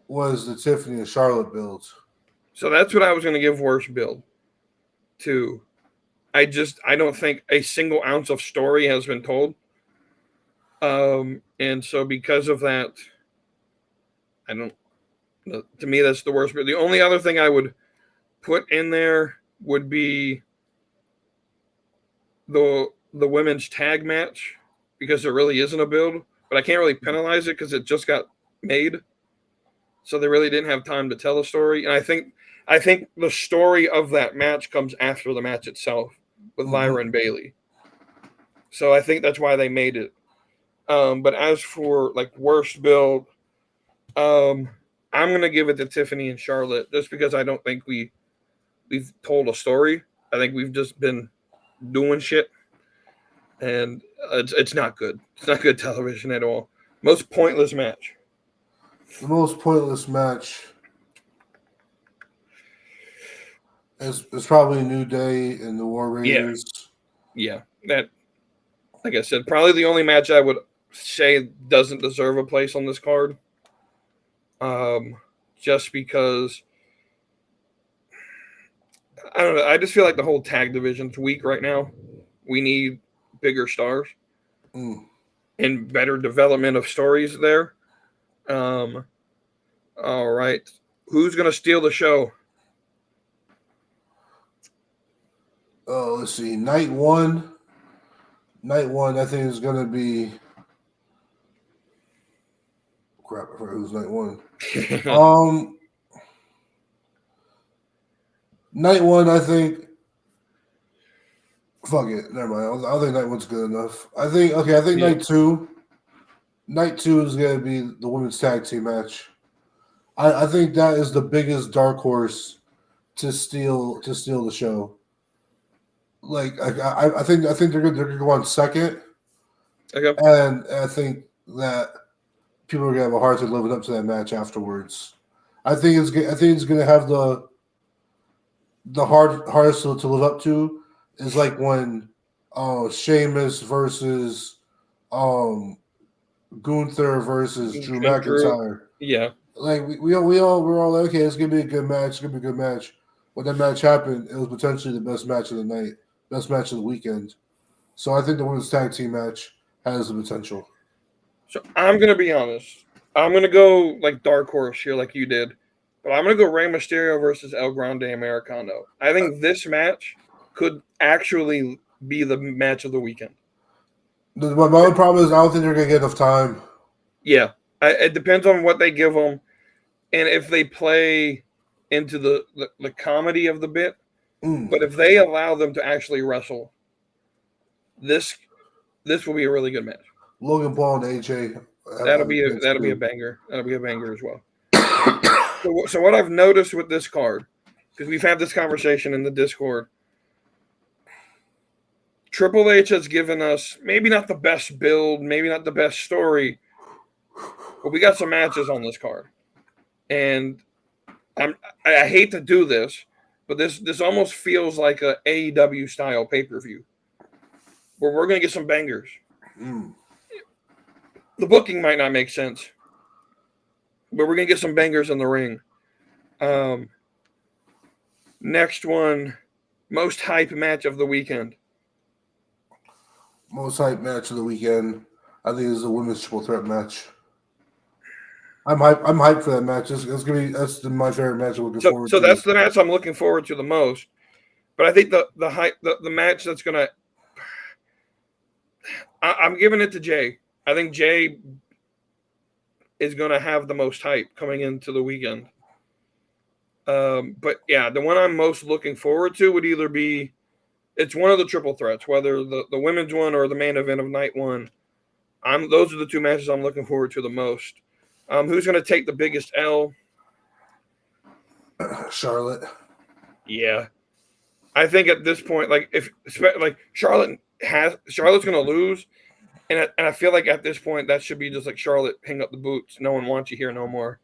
was the Tiffany and Charlotte build. So that's what I was going to give worst build to. I don't think a single ounce of story has been told. And so because of that, to me, that's the worst. But the only other thing I would put in there would be the women's tag match, because there really isn't a build, but I can't really penalize it because it just got made. So they really didn't have time to tell the story. And I think the story of that match comes after the match itself with Lyra and Bailey. So I think that's why they made it. But as for like worst build, I'm gonna give it to Tiffany and Charlotte just because I don't think we've told a story. I think we've just been doing shit, and it's not good. It's not good television at all. Most pointless match. The most pointless match is probably New Day and the War Raiders. Yeah, that, like I said, probably the only match I would say doesn't deserve a place on this card. Just because I don't know. I just feel like the whole tag division's weak right now. We need bigger stars and better development of stories there. All right. Who's going to steal the show? Oh, let's see. Night one, I think is going to be. Crap, I forgot who's night one. Night one, I think. Fuck it. Never mind. I don't think night one's good enough. I think night two. Night two is going to be the women's tag team match. I think that is the biggest dark horse to steal the show. Like I think they're gonna go on second. Okay. And I think that people are gonna have a hard time living up to that match afterwards. I think it's gonna have the hardest to live up to is like when Sheamus versus Gunther versus Drew McIntyre. Yeah. Like we're all like, okay, it's gonna be a good match. It's gonna be a good match. When that match happened, it was potentially the best match of the night, best match of the weekend. So I think the women's tag team match has the potential. So I'm gonna be honest. I'm gonna go like dark horse here, like you did, but I'm gonna go Rey Mysterio versus El Grande Americano. I think this match could actually be the match of the weekend. My only problem is I don't think they're gonna get enough time. Yeah. It depends on what they give them, and if they play into the comedy of the bit. Mm. But if they allow them to actually wrestle, this will be a really good match. Logan Paul and AJ. That'll be a banger. That'll be a banger as well. So what I've noticed with this card, because we've had this conversation in the Discord, Triple H has given us maybe not the best build, maybe not the best story, but we got some matches on this card. And I hate to do this, but this almost feels like a AEW style pay-per-view where we're going to get some bangers. Mm. The booking might not make sense, but we're going to get some bangers in the ring. Next one, most hype match of the weekend. Most hype match of the weekend, I think, is the women's triple threat match. I'm hyped for that match. That's my favorite match. I'm looking forward to. So that's the match I'm looking forward to the most. But I think the match that's gonna, I'm giving it to Jay. I think Jay is gonna have the most hype coming into the weekend. But yeah, the one I'm most looking forward to would either be, it's one of the triple threats, whether the women's one or the main event of night one. Those are the two matches I'm looking forward to the most. Who's going to take the biggest L? Charlotte. Yeah, I think at this point, Charlotte's going to lose, and I feel like at this point that should be just like Charlotte, hang up the boots. No one wants you here no more.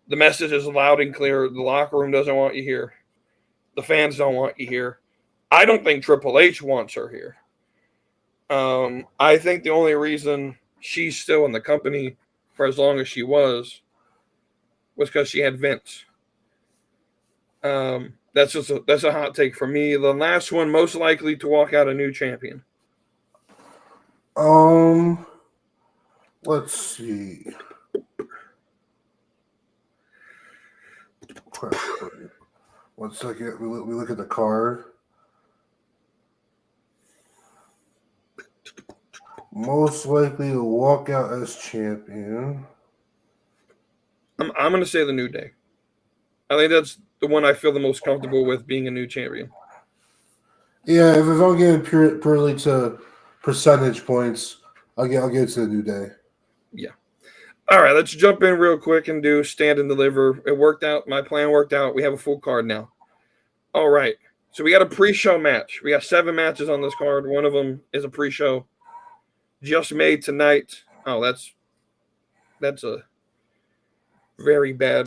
The message is loud and clear. The locker room doesn't want you here. The fans don't want you here. I don't think Triple H wants her here. I think the only reason she's still in the company for as long as she was because she had Vince. That's a hot take for me. The last one, most likely to walk out a new champion. Let's see. One second. We look at the card. Most likely to walk out as champion. I'm going to say the New Day. I think that's the one I feel the most comfortable with being a new champion. Yeah, if I'm getting purely to percentage points, I'll get to the New Day. Yeah. All right, let's jump in real quick and do stand and deliver. It worked out. My plan worked out. We have a full card now. All right. So we got a pre-show match. We got 7 matches on this card. One of them is a pre-show. Just made tonight. Oh, that's a very bad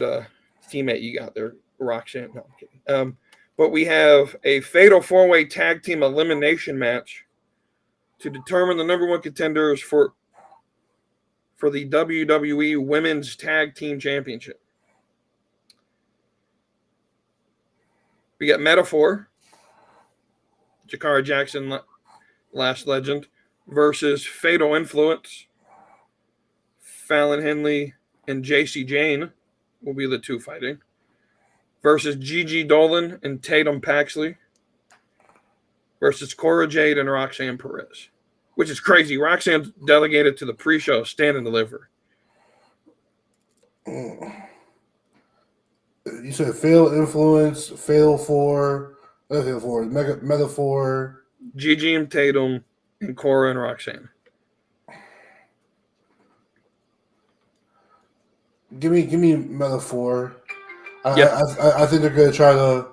teammate you got there, Roxanne. No, I'm kidding. But we have a fatal 4-way tag team elimination match to determine the number 1 contenders for the WWE Women's Tag Team Championship. We got Metaphor, Jakara Jackson, Last Legend, versus Fatal Influence. Fallon Henley and JC Jane will be the 2 fighting. Versus Gigi Dolan and Tatum Paxley. Versus Cora Jade and Roxanne Perez. Which is crazy. Roxanne delegated to the pre-show stand and deliver. You said Fatal Influence, Metaphor. Gigi and Tatum and Cora and Roxanne. Give me Metaphor. Yep. I think they're going to try to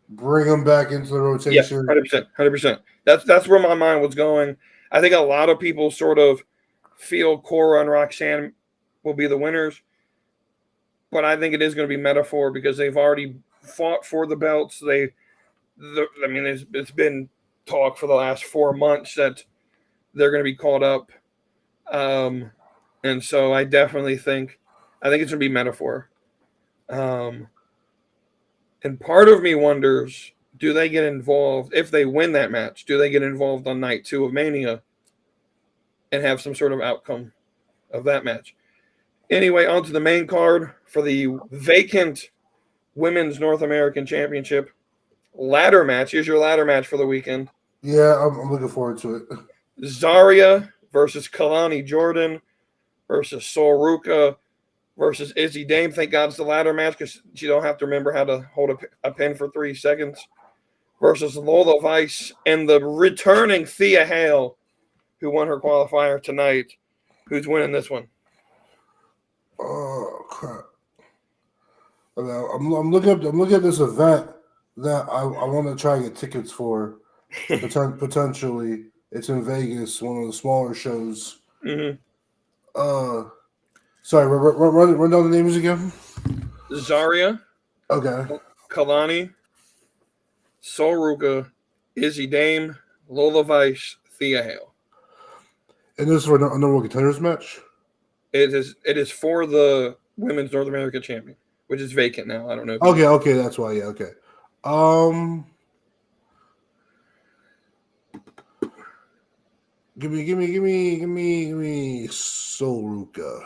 bring them back into the rotation. Yeah, 100%. That's where my mind was going. I think a lot of people sort of feel Cora and Roxanne will be the winners, but I think it is going to be Metaphor because they've already fought for the belts. It's been talk for the last 4 months that they're going to be called up, and so I definitely think it's going to be Metaphor. And part of me wonders, do they get involved if they win that match? Do they get involved on night 2 of Mania and have some sort of outcome of that match? Anyway, on to the main card for the vacant Women's North American Championship ladder match. Here's your ladder match for the weekend. Yeah, I'm looking forward to it. Zarya versus Kalani Jordan versus Soruka versus Izzy Dame. Thank God it's the ladder match because you don't have to remember how to hold a pin for 3 seconds. Versus Lola Vice and the returning Thea Hale, who won her qualifier tonight. Who's winning this one? Oh crap! I'm looking at this event that I want to try and get tickets for. Potentially, it's in Vegas, one of the smaller shows. Mm-hmm. Sorry, run down the names again. Zarya, Okay. Kalani, Sol Ruka, Izzy Dame, Lola Vice, Thea Hale. And this is for a number one contenders match? It is for the Women's North American Champion, which is vacant now. I don't know. If Okay, that's why. Yeah, okay. Give me Sol Ruka.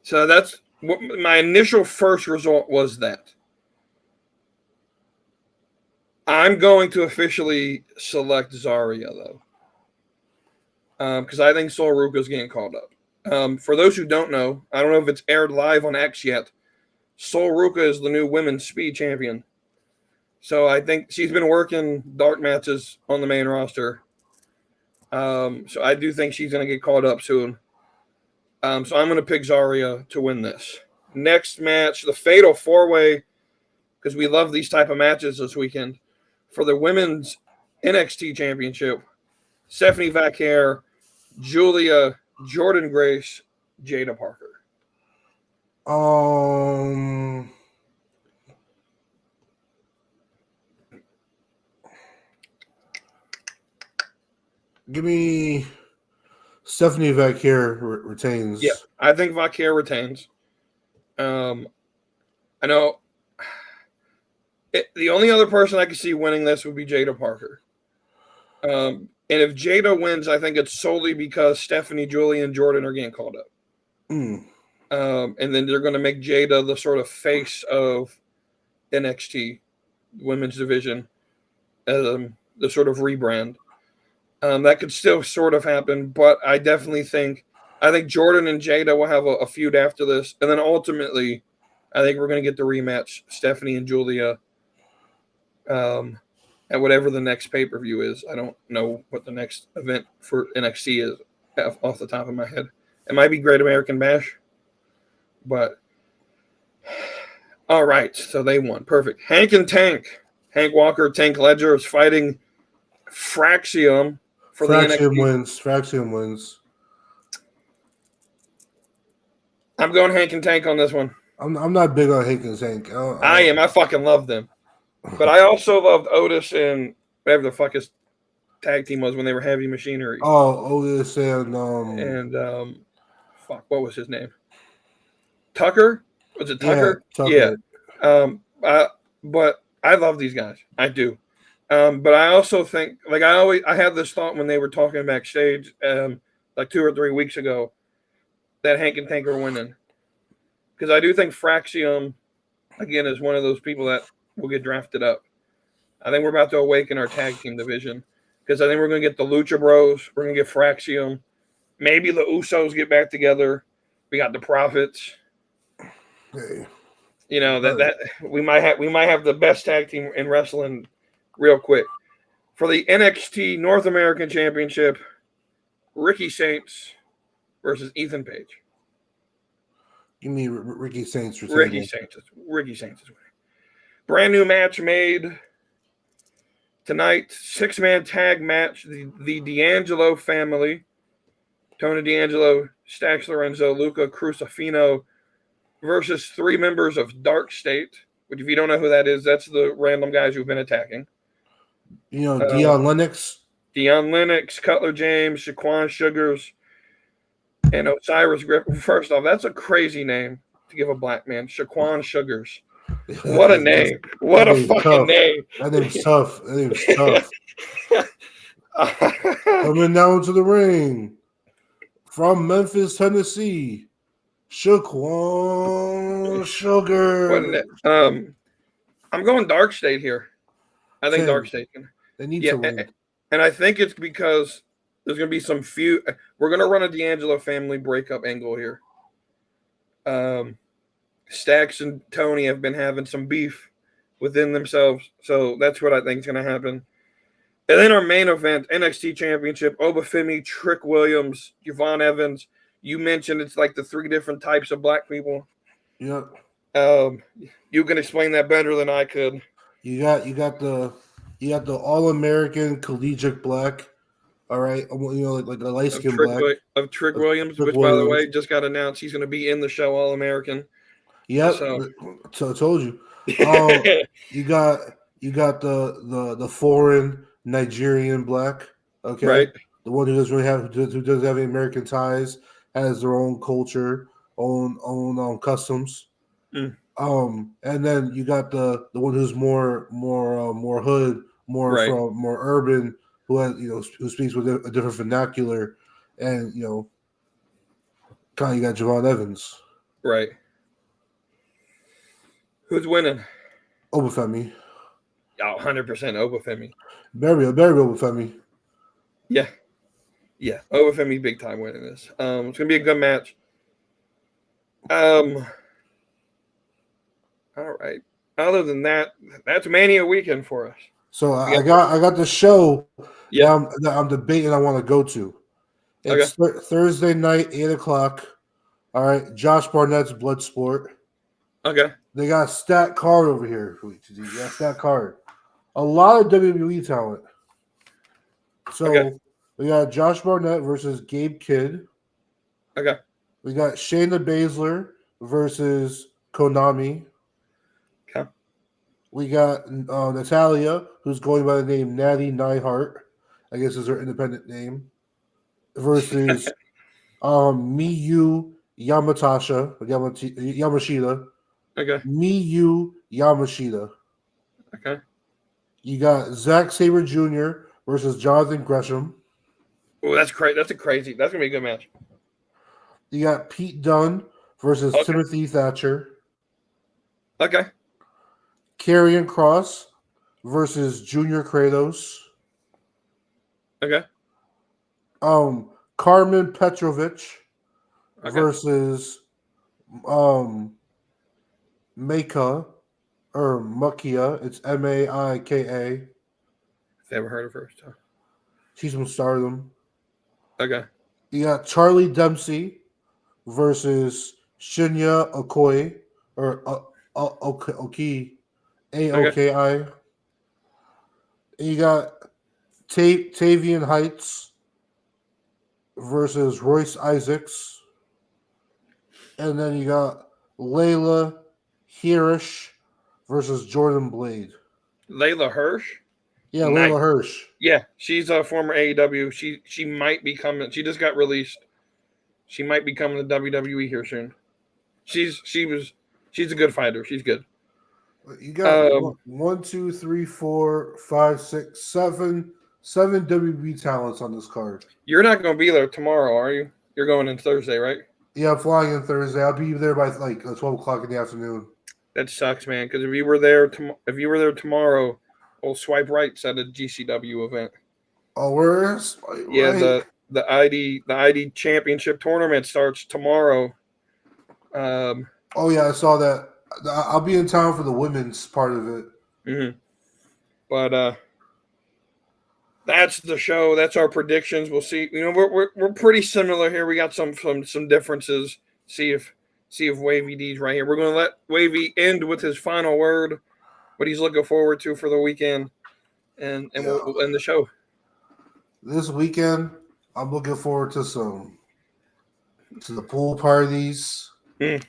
So that's what my initial first result was. That I'm going to officially select Zarya though, because I think Sol Ruka is getting called up. For those who don't know, I don't know if it's aired live on X yet. Sol Ruka is the new women's speed champion. So I think she's been working dark matches on the main roster. So I do think she's going to get called up soon. So I'm going to pick Zarya to win this. Next match, the Fatal 4-Way, because we love these type of matches this weekend. For the Women's NXT Championship, Stephanie Vaquer, Julia, Jordan Grace, Jada Parker. Give me Stephanie Vaquer retains. Yeah, I think Vaquer retains. I know the only other person I could see winning this would be Jada Parker. And if Jada wins, I think it's solely because Stephanie, Julie, and Jordan are getting called up. And then they're going to make Jada the sort of face of NXT women's division, the sort of rebrand. That could still sort of happen, but I definitely think Jordan and Jada will have a feud after this, and then ultimately, I think we're going to get the rematch, Stephanie and Julia, at whatever the next pay-per-view is. I don't know what the next event for NXT is off the top of my head. It might be Great American Bash, but all right, so they won. Perfect. Hank and Tank. Hank Walker, Tank Ledger is fighting Fraxium for the NXT. Fraxium wins. I'm going Hank and Tank on this one. I'm not big on Hank and Tank. I am. I fucking love them. But I also loved Otis and whatever the fuck his tag team was when they were Heavy Machinery. Oh, Otis and fuck, what was his name? Tucker? Was it Tucker? Yeah. Tucker. Yeah. But I love these guys. I do. But I also think, like I had this thought when they were talking backstage, like 2 or 3 weeks ago, that Hank and Tank are winning. Because I do think Fraxium, again, is one of those people that will get drafted up. I think we're about to awaken our tag team division. Because I think we're going to get the Lucha Bros. We're going to get Fraxium. Maybe the Usos get back together. We got the Profits. Hey. You know, that we might have the best tag team in wrestling real quick. For the NXT North American Championship, Ricky Saints versus Ethan Page. Give me Ricky Saints. Ricky Saints is winning. Brand new match made tonight. 6-man tag match. The D'Angelo family. Tony D'Angelo, Stax Lorenzo, Luca Crucifino versus 3 members of Dark State. Which, if you don't know who that is, that's the random guys who've been attacking. You know, Deion Lennox, Cutler James, Shaquan Sugars, and Osiris Griffin. First off, that's a crazy name to give a black man. Shaquan Sugars. What a name. What a fucking name. That name's tough. Coming down to the ring from Memphis, Tennessee, Shaquan Sugar. I'm going Dark State here. I think Dark State can. They need to win. And I think it's because there's going to be some feud. We're going to run a D'Angelo family breakup angle here. Stax and Tony have been having some beef within themselves, so that's what I think is going to happen. And then our main event, NXT Championship, Obafemi, Trick Williams, Yvonne Evans. You mentioned it's like the 3 different types of black people. Yep. You can explain that better than I could. You got the All-American collegiate black. All right, like the light skin black of Trick Williams, Trick which Williams. by the way just got announced he's going to be in the show All American. Yep. So I told you. You got the foreign Nigerian black. Okay. Right. The one who doesn't really have who doesn't have any American ties, has their own culture, own customs. Mm. And then you got the one who's more hood, more Right. from more urban, who has who speaks with a different vernacular, and kind of you got Javon Evans. Right. Who's winning? Obafemi. Oh, 100% Obafemi. Very Obafemi. Yeah. Yeah. Obafemi big time winning this. It's gonna be a good match. All right. Other than that, that's Mania weekend for us. So I got the show that I'm debating I want to go to. It's Thursday night, 8:00. All right, Josh Barnett's Bloodsport. Okay. They got a stat card over here. You got a stat card. A lot of WWE talent. So we got Josh Barnett versus Gabe Kidd. Okay. We got Shayna Baszler versus Konami. Okay. We got Natalia, who's going by the name Natty Neidhart, I guess is her independent name, versus Miyu Yamashita. Okay. Miyu Yamashita. Okay. You got Zack Sabre Jr. versus Jonathan Gresham. Oh, that's crazy. That's gonna be a good match. You got Pete Dunne versus Timothy Thatcher. Okay. Karrion Kross versus Junior Kratos. Okay. Carmen Petrovich versus Maika or Makia. It's Maika. Never heard of her. So. She's from Stardom. Okay. You got Charlie Dempsey versus Shinya Okoye or Oki. AOKI. And you got Tavian Heights versus Royce Isaacs. And then you got Layla Hirsch versus Jordan Blade. Layla Hirsch? Yeah, nice. Layla Hirsch. Yeah, she's a former AEW. She might be coming. She just got released. She might be coming to WWE here soon. She's a good fighter. She's good. You got 1, 2, 3, 4, 5, 6, 7 WB talents on this card. You're not going to be there tomorrow, are you? You're going in Thursday, right? Yeah, I'm flying in Thursday. I'll be there by like 12 o'clock in the afternoon. That sucks, man. Because if you were there tomorrow, we'll swipe right's at a GCW event. Oh, where's yeah, the ID Championship tournament starts tomorrow. Oh yeah, I saw that. I'll be in town for the women's part of it. Mm-hmm. But that's the show. That's our predictions. We'll see. We're pretty similar here. We got some differences. See if Wavy D's right here. We're going to let Wavy end with his final word, what he's looking forward to for the weekend, and we'll end the show. This weekend, I'm looking forward to the pool parties. Mm.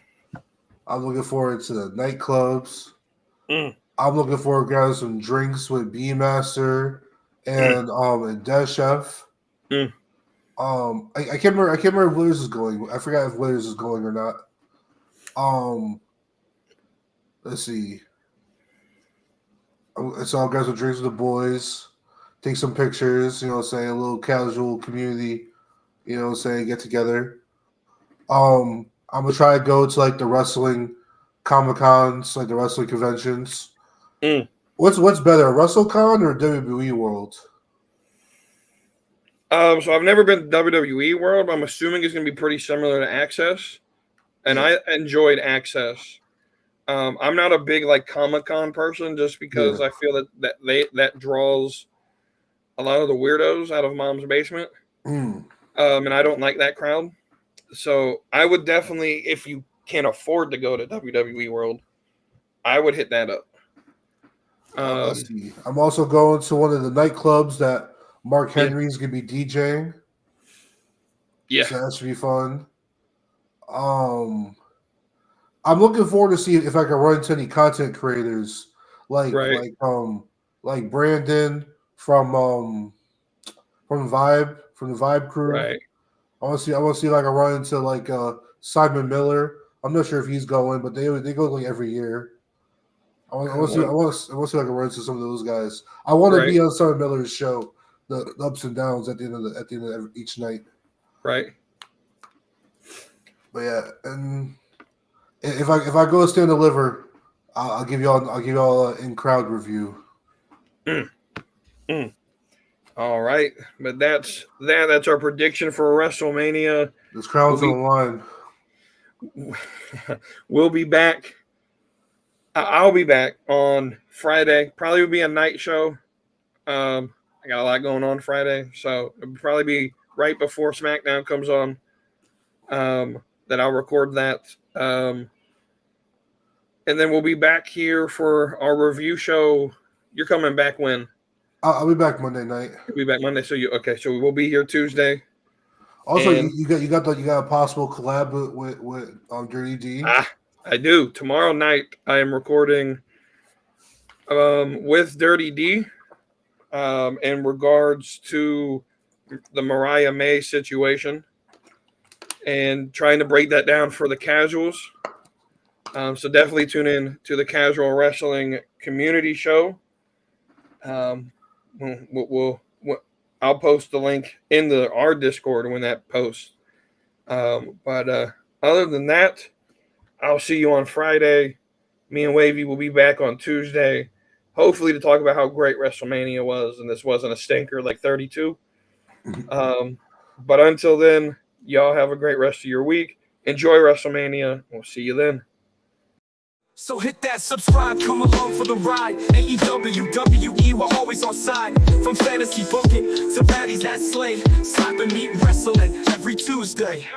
I'm looking forward to the nightclubs. Mm. I'm looking forward to grabbing some drinks with Beemaster and Death Chef. Mm. I can't remember if Withers is going. I forgot if Withers is going or not. Let's see. So I'll grab some drinks with the boys, take some pictures, say a little casual community, say get together. I'm gonna try to go to like the wrestling Comic-Cons, like the wrestling conventions. Mm. What's better, WrestleCon or WWE World? So I've never been to WWE World, but I'm assuming it's gonna be pretty similar to Access. and I enjoyed Access. I'm not a big like Comic-Con person, just because I feel that draws a lot of the weirdos out of Mom's Basement, and I don't like that crowd. So I would definitely, if you can't afford to go to WWE World, I would hit that up. Let's see. I'm also going to one of the nightclubs that Mark Henry's gonna be DJing. Yeah, so that should be fun. I'm looking forward to see if I can run into any content creators like Brandon from the Vibe crew. right. I want to see like I run into like Simon Miller. I'm not sure if he's going, but they go like every year. I want to see if I can run into some of those guys. I want to be on Simon Miller's show, the ups and downs at the end of each night. Right. But yeah, and if I go stand deliver, I'll give y'all an in crowd review. All right, but that's our prediction for WrestleMania. This crowd's on the line. We'll be back. I'll be back on Friday. Probably will be a night show. I got a lot going on Friday, so it'll probably be right before SmackDown comes on. That I'll record that. And then we'll be back here for our review show. You're coming back when? I'll be back Monday night. You'll be back Monday. So so we'll be here Tuesday. Also, you got a possible collab with Dirty D. I do. Tomorrow night I am recording with Dirty D in regards to the Mariah May situation, and trying to break that down for the casuals. So definitely tune in to the Casual Wrestling Community Show. I'll post the link in our Discord when that posts. But other than that, I'll see you on Friday. Me and Wavy will be back on Tuesday, hopefully to talk about how great WrestleMania was, and this wasn't a stinker like 32. But until then, y'all have a great rest of your week. Enjoy WrestleMania. We'll see you then. So hit that subscribe, come along for the ride. AEW, WWE, we're always on side. From fantasy booking to baddies that slay. Slapping, meet, wrestling every Tuesday.